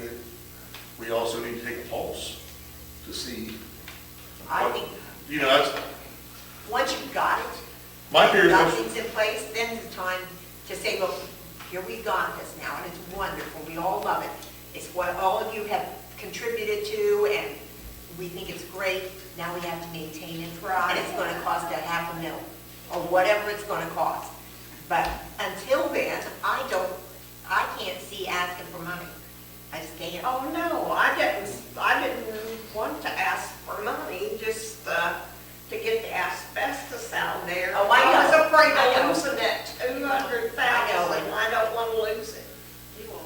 we also need to take a pulse to see, I think, you know, that's, once you've got it, My fear is, Nothing's in place, then it's time to say, look, here we've got this now, and it's wonderful, we all love it. It's what all of you have contributed to, and we think it's great. Now we have to maintain it, and it's gonna cost $500,000, or whatever it's gonna cost. But until then, I can't see asking for money. I just can't. Oh, no, I didn't want to ask for money, just to get the asbestos out there. Oh, I know. I was afraid I know. of losing that 200,000. I don't want to lose it. You won't.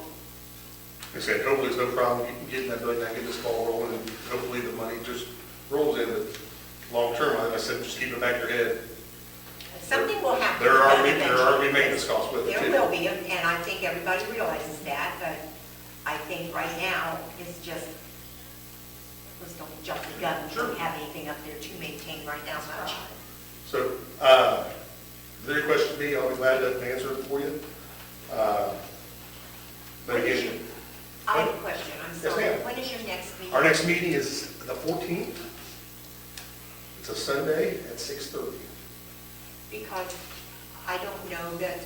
like I said, hopefully there's no problem getting that building, get this ball rolling, and hopefully the money just rolls in. But long term, like I said, just keep it back of your head. Something will happen. There are gonna be maintenance costs with it There too. will be, and I think everybody realizes that, but I think right now, it's just, let's don't jump the gun, we don't have anything up there to maintain right now much. So, if there are any questions to me, I'll be glad to answer it for you. But again, I have a question, I'm Yes, sorry. ma'am. When is your next meeting? our next meeting is the 14th. It's a Sunday at 6:30. Because I don't know that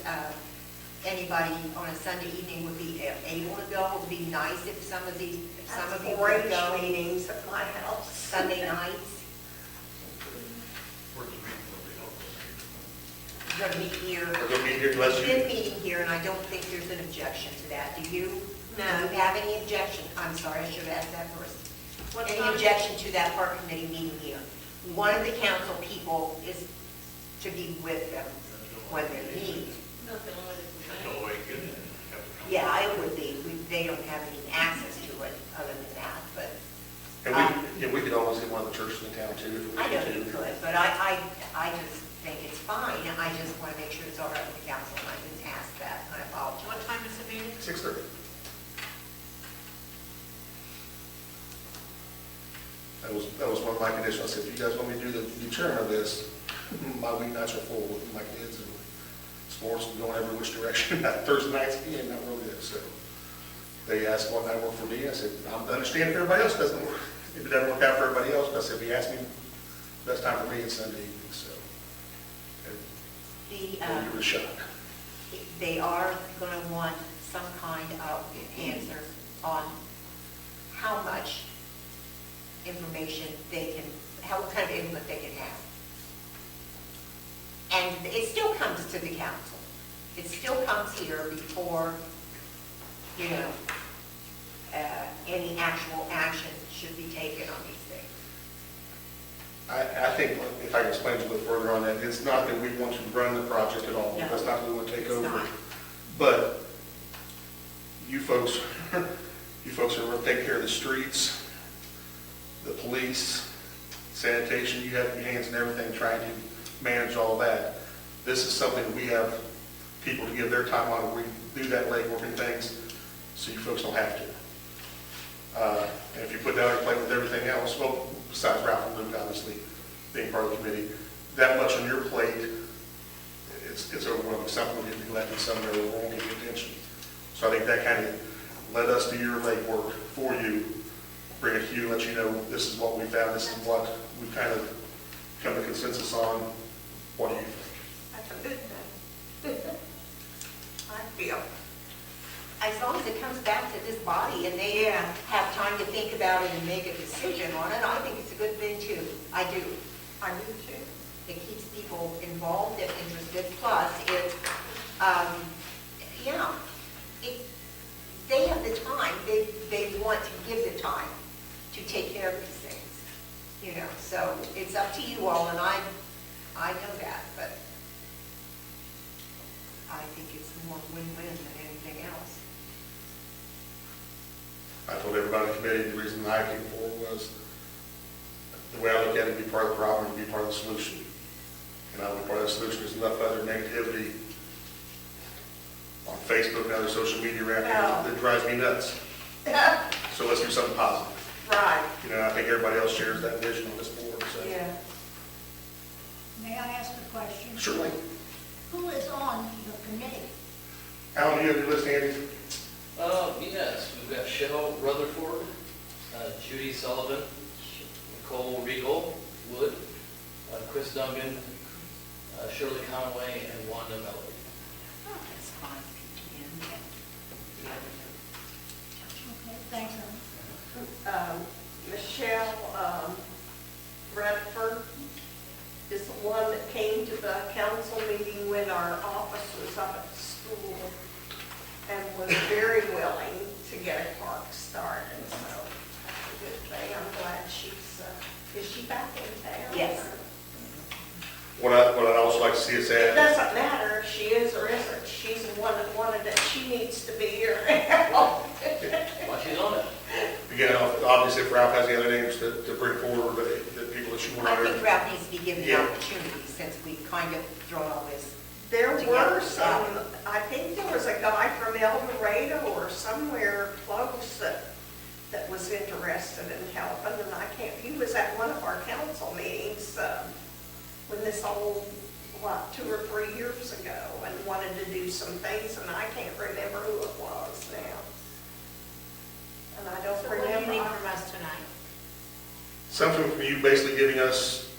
anybody on a Sunday evening would be able to go. It would be nice if some of you could go. Meetings at my house. Sunday nights, Where's the meeting will be held? you're going to meet here. We're going to be here unless We've you, been meeting here, and I don't think there's an objection to that. Do you? No. Do you have any objection? I'm sorry, I should have asked that first. What Any time? objection to that park committee meeting here? One of the council people is to be with them when they meet. Nothing limited to That's me. the way it could have to come. Yeah, it would be. They don't have any access to it other than that, but and we could always get one of the churches in town too if we I know needed you to. could, but I just think it's fine. I just want to make sure it's all right with the council, and I didn't ask that. I apologize. What time is the meeting? 6:30. That was one of my conditions. I said, if you guys want me to do the chairman of this, my weeknights are full with my kids and sports and going every which direction. Thursday nights again, not really good. So they asked what night worked for me. I said, I'm understanding if everybody else doesn't work. If it doesn't work out for everybody else, but I said, if you ask me, best time for me is Sunday evening. So we'll give it a shot. They are going to want some kind of answer on how much information they can, what kind of input they can have. And it still comes to the council. It still comes here before, any actual action should be taken on these things. I think, if I can explain a little further on that, it's not that we want to run the project at all. No. That's not that we want to take It's over. not. But you folks are going to take care of the streets, the police, sanitation. You have your hands in everything trying to manage all that. This is something we have people to give their time on. We do that legwork and things, so you folks don't have to. And if you put that on your plate with everything else, well, besides Ralph and Luke, obviously, being part of the committee, that much on your plate, it's overwhelming. Something will get neglected, something that won't get attention. So I think that kind of let us do your legwork for you, bring it to you, let you know this is what we found, this is what we've kind of come to consensus on. What do you think? That's a good thing. I feel. As long as it comes back to this body and they have time to think about it and make a decision on it, I think it's a good thing too. I do. I do too. It keeps people involved and interested, plus it's, they have the time, they want to give the time to take care of these things, so it's up to you all, and I know that, but I think it's more win-win than anything else. I told everybody in the committee, the reason I came forward was, the way I look at it, be part of the problem, be part of the solution. And I look part of the solution, there's enough other negativity on Facebook and other social media around here that drives me nuts. So let's do something positive. Right. I think everybody else shares that vision on this board, so. Yeah. May I ask a question? Surely. Who is on the committee? Alan, you have your list, Andy? Yes, we've got Cheryl Rutherford, Judy Sullivan, Nicole Regal Wood, Chris Duncan, Shirley Conway, and Wanda Melody. That's fine. And the other two. Okay, thanks, Ellen. Michelle Redford is the one that came to the council meeting when our office was up at the school and was very willing to get a park started, so that's a good thing. I'm glad is she back in town? Yes. What I'd also like to see is It that, doesn't matter if she is or isn't, she's the one that wanted it, she needs to be here. While she's on it. again, obviously if Ralph has the other names to bring forward, the people that you want I on think there. Ralph needs to be given the Yeah. opportunity since we kind of thrown all this. There Together, were some, I think there was a guy from El Dorado or somewhere close that was interested in helping, and I can't, he was at one of our council meetings, when this old, 2 or 3 years ago, and wanted to do some things, and I can't remember who it was now. And I don't So what do you remember. need from us tonight? Something from you basically giving us,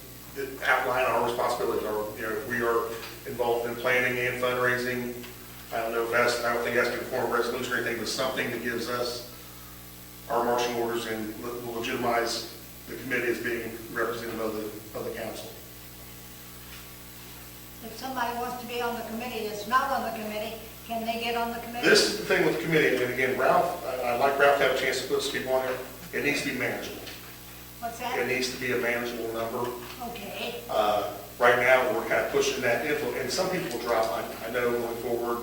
outline our responsibilities, if we are involved in planning and fundraising. I don't think it has to be a formal resolution or anything, but something that gives us our marching orders and will legitimize the committee as being representative of the council. If somebody wants to be on the committee that's not on the committee, can they get on the committee? This is the thing with the committee, and again, Ralph, I'd like Ralph to have a chance to put some people on there. It needs to be manageable. What's It that? needs to be a manageable number. Okay, Right now, we're kind of pushing that influence, and some people will drop. I know going forward,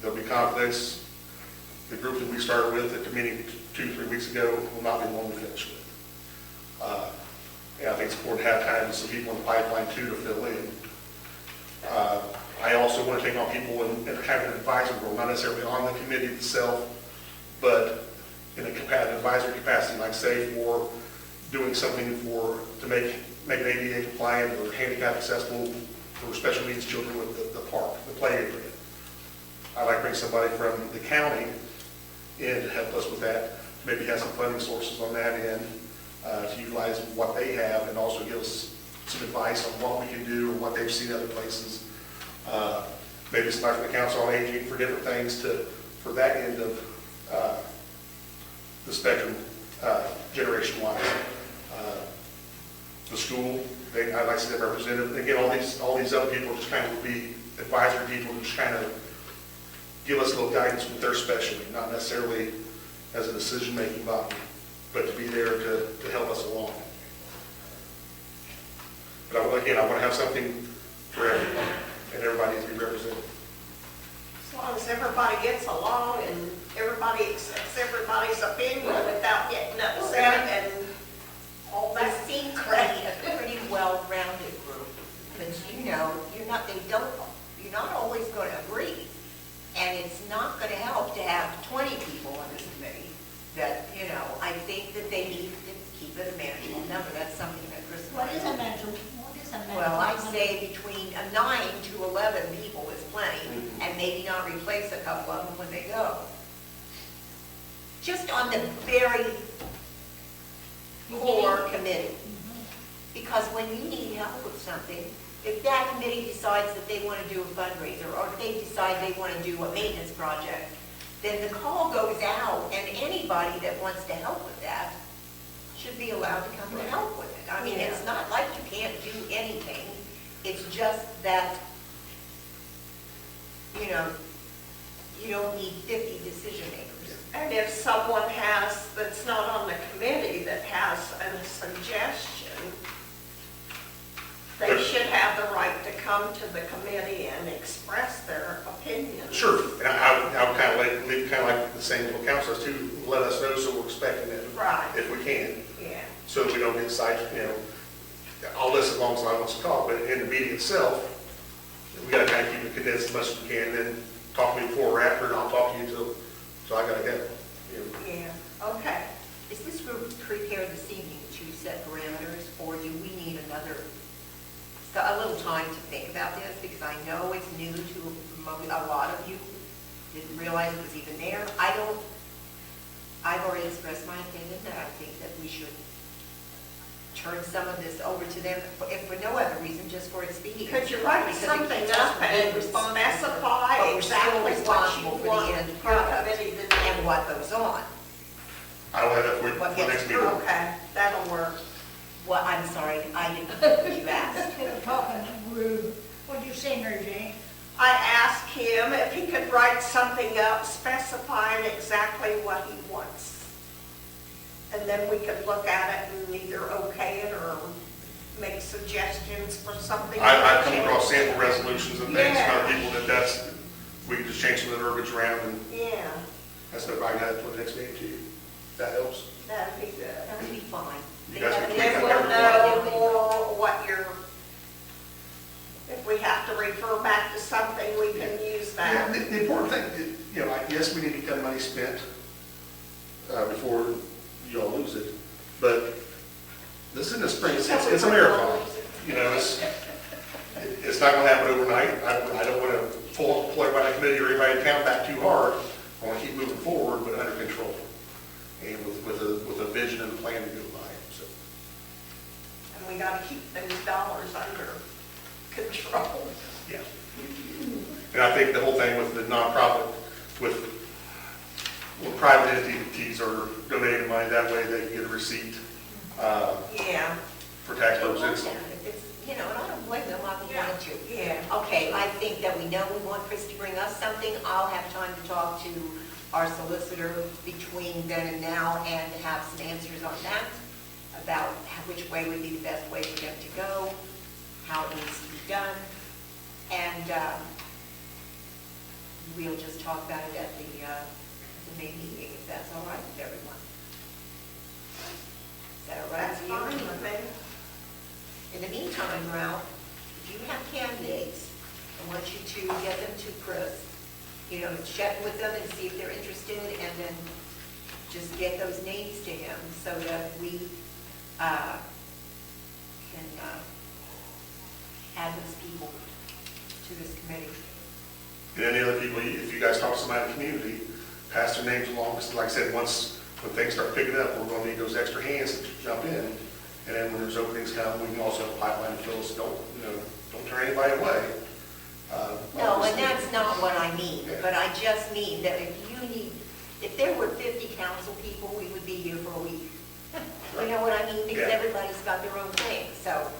there'll be conflicts. The group that we started with at the meeting 2-3 weeks ago will not be the one we finish with. And I think it's important to have kind of some people in the pipeline too to fill in. I also want to take on people and have an advisory role, not necessarily on the committee itself, but in a advisory capacity, like say for doing something to make it ADA compliant or handicap accessible for special needs children with the park, the play area. I'd like to bring somebody from the county in to help us with that, maybe have some funding sources on that end, to utilize what they have and also give us some advice on what we can do or what they've seen other places. Maybe somebody from the Council on Aging for different things for that end of the spectrum, generation-wise. The school, I'd like to see them represented. Again, all these other people just kind of be advisory people, just kind of give us a little guidance with their specialty, not necessarily as a decision-making body, but to be there to help us along. But I want to have something for everyone, and everybody needs to be represented. As long as everybody gets along and everybody accepts everybody's opinion without getting upset and all They that. seem to be a pretty well-rounded group, but you're not always going to agree. And it's not going to help to have 20 people on this committee that, I think that they need to keep it a manageable number. That's something that Chris and I. what is a manageable, what is a manageable? Well, I'd say between 9 to 11 people is plenty, and maybe not replace a couple of them when they go. Just on the very core committee. Because when you need help with something, if that committee decides that they want to do a fundraiser, or if they decide they want to do a maintenance project, then the call goes out, and anybody that wants to help with that should be allowed to come and help with it. I mean, it's not like you can't do anything, it's just that, you don't need 50 decision makers. And if someone that's not on the committee, that has a suggestion, they should have the right to come to the committee and express their opinion. Sure, and I would kind of leave kind of like the same little council too, let us know so we're expecting it. Right. If we can, Yeah. so that we don't get side, all this as long as I want to talk, but in the meeting itself, we got to kind of keep it condensed as much as we can, and then talk to me before or after, and I'll talk to you till I got to go. Yeah, okay. Is this group prepared this evening to set parameters, or do we need a little time to think about this? Because I know it's new to a lot of you, didn't realize it was even there. I've already expressed my opinion that I think that we should turn some of this over to them, if for no other reason, just for expedience. Could you write Because it something keeps us up from being and responsible for- specify but we're still exactly what responsible you for the want end your product committee to do? and what goes on. I will have that for you What for the gets next meeting. Okay, that'll work. Well, I'm sorry, I didn't know what you asked. You're talking rude. What'd you say, Mary Jane? I asked him if he could write something up specifying exactly what he wants. And then we could look at it and either okay it or make suggestions for something. I've come across sample resolutions and things from other Yeah. people that we can just change some of the verbiage around and Yeah, that's what I got for the next meeting to you. That helps. that'd be good. That would be fine. You guys can And tweak then that we'll there. know more what you're, if we have to refer back to something, we can use Yeah, that. the important thing, you know, yes, we need to get that money spent before you all lose it, but this in the spring, it's a marathon. You know, it's not gonna happen overnight. I don't wanna pull everybody in the committee or anybody in town back too hard. I wanna keep moving forward, but under control. And with a vision and a plan to go by, so. And we gotta keep those dollars under control. Yeah. And I think the whole thing with the nonprofit, when private entities are donating money, that way they get a receipt Yeah, for tax They want purposes. that. If it's, you know, and I don't blame them, I would want to. yeah. Okay, I think that we know we want Chris to bring us something. I'll have time to talk to our solicitor between then and now and have some answers on that, about which way would be the best way for them to go, how it needs to be done. And we'll just talk about it at the May meeting, if that's all right with everyone. Is that all right That's with you? fine with me. In the meantime, Ralph, if you have candidates, I want you to get them to Chris, you know, check with them and see if they're interested, and then just get those names to him so that we can add those people to this committee. And any other people, if you guys talk to somebody in the community, pass their names along, because like I said, when things start picking up, we're gonna need those extra hands to jump in. And then when there's openings come, we can also have a pipeline to fill, so don't turn anybody away. No, and that's not what I mean, Yeah. but I just mean that if there were 50 council people, we would be here for a week. You know what I mean? Because Yeah. everybody's got their own thing, so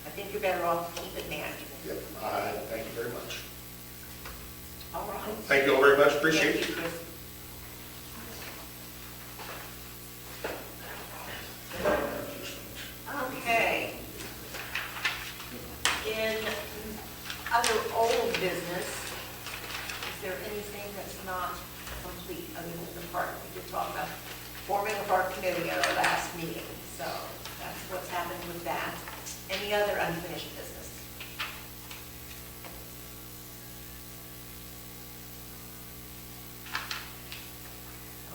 I think you're better off to keep it manageable. Yep, thank you very much. All right. Thank you all very much, appreciate Thank it. you, Chris. Okay. In other old business, is there anything that's not complete other than the park? We did talk about forming a park committee at our last meeting, so that's what's happened with that. Any other unfinished business?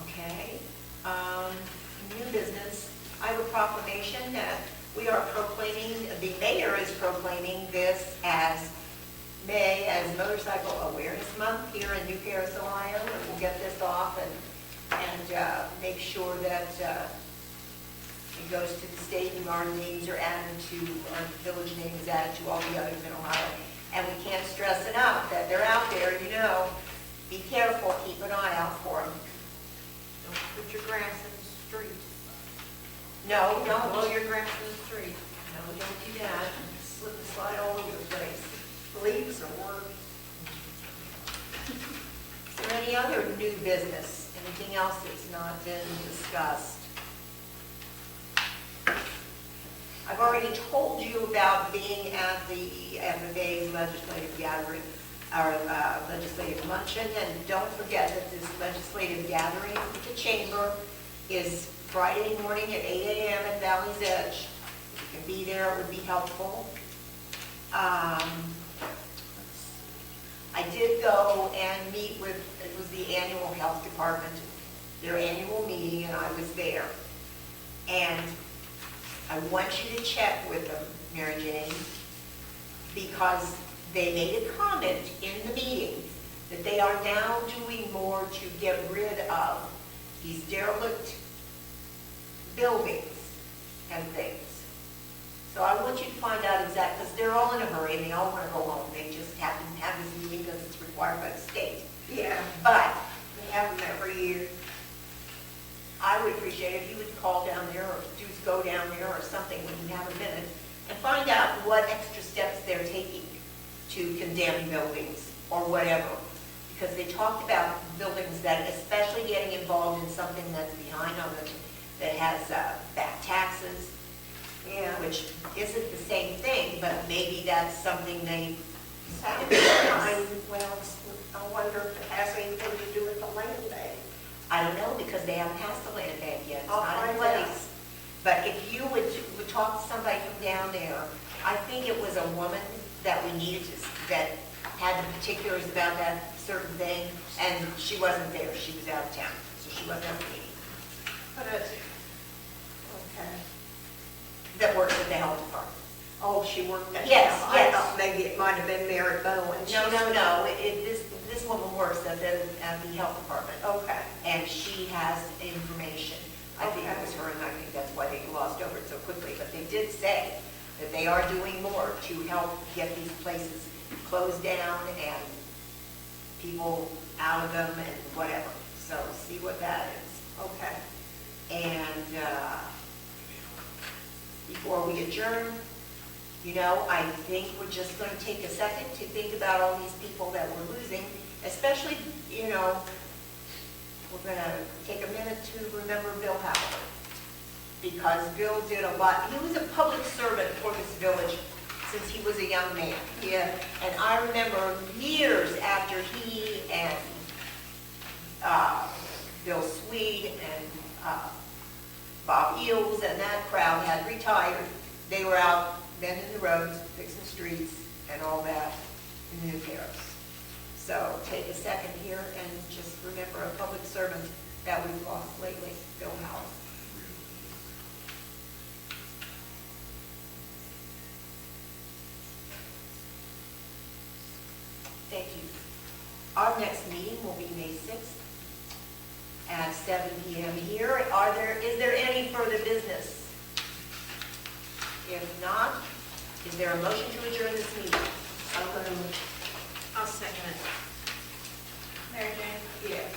Okay. New business, I have a proclamation that we are proclaiming, the mayor is proclaiming this as May as Motorcycle Awareness Month here in New Paris, Ohio, and we'll get this off and make sure that it goes to the state and our names are added to, our village name is added to all the others in Ohio. And we can't stress enough that they're out there, you know, be careful, keep an eye out for them. Don't put your grass in the street. No, don't. Blow your grass in the street. No, don't do that. Slip and slide all over the place. Leaves are worse. Is there any other new business? Anything else that's not been discussed? I've already told you about being at the FFA's legislative gathering, our legislative luncheon, and don't forget that this legislative gathering with the chamber is Friday morning at 8 a.m. at Valley's Edge. If you can be there, it would be helpful. I did go and meet with, it was the annual health department, their annual meeting, and I was there. And I want you to check with them, Mary Jane, because they made a comment in the meeting that they are now doing more to get rid of these derelict buildings and things. So I want you to find out exactly, because they're all in a hurry and they all want to go home. They just happen to have this meeting because it's required by the state. Yeah, But we have them every year. I would appreciate if you would call down there or just go down there or something when you have a minute and find out what extra steps they're taking to condemn buildings or whatever. Because they talked about buildings that, especially getting involved in something that's behind on them, that has back taxes, Yeah. which isn't the same thing, but maybe that's something they, Sounds fine. Well, I wonder if it has anything to do with the land bank. I don't know, because they haven't passed the land bank yet. It's I'll not in find out. place. But if you would talk to somebody from down there, I think it was a woman that we needed to, that had the particulars about that certain thing, and she wasn't there, she was out of town, so she wasn't at the meeting, But it's, okay. that works at the health department. Oh, she worked at. Yes, I yes. thought maybe it might have been Mary Bowen. No, this woman works at the health department, Okay. and she has information. I think it Okay. was her, and I think that's why they glossed over it so quickly, but they did say that they are doing more to help get these places closed down and people out of them and whatever. So see what that is. Okay. And before we adjourn, you know, I think we're just going to take a second to think about all these people that we're losing, especially, you know, we're going to take a minute to remember Bill Howard, because Bill did a lot. He was a public servant for this village since he was a young man. Yeah. And I remember years after he and Bill Swede and Bob Eels and that crowd had retired, they were out mending the roads, fixing streets, and all that in New Paris. So take a second here and just remember a public servant that we've lost lately, Bill Howard. Thank you. Our next meeting will be May 6th at 7 p.m. here. Is there any further business? If not, is there a motion to adjourn this meeting? I'll second it. Mary Jane? Yes.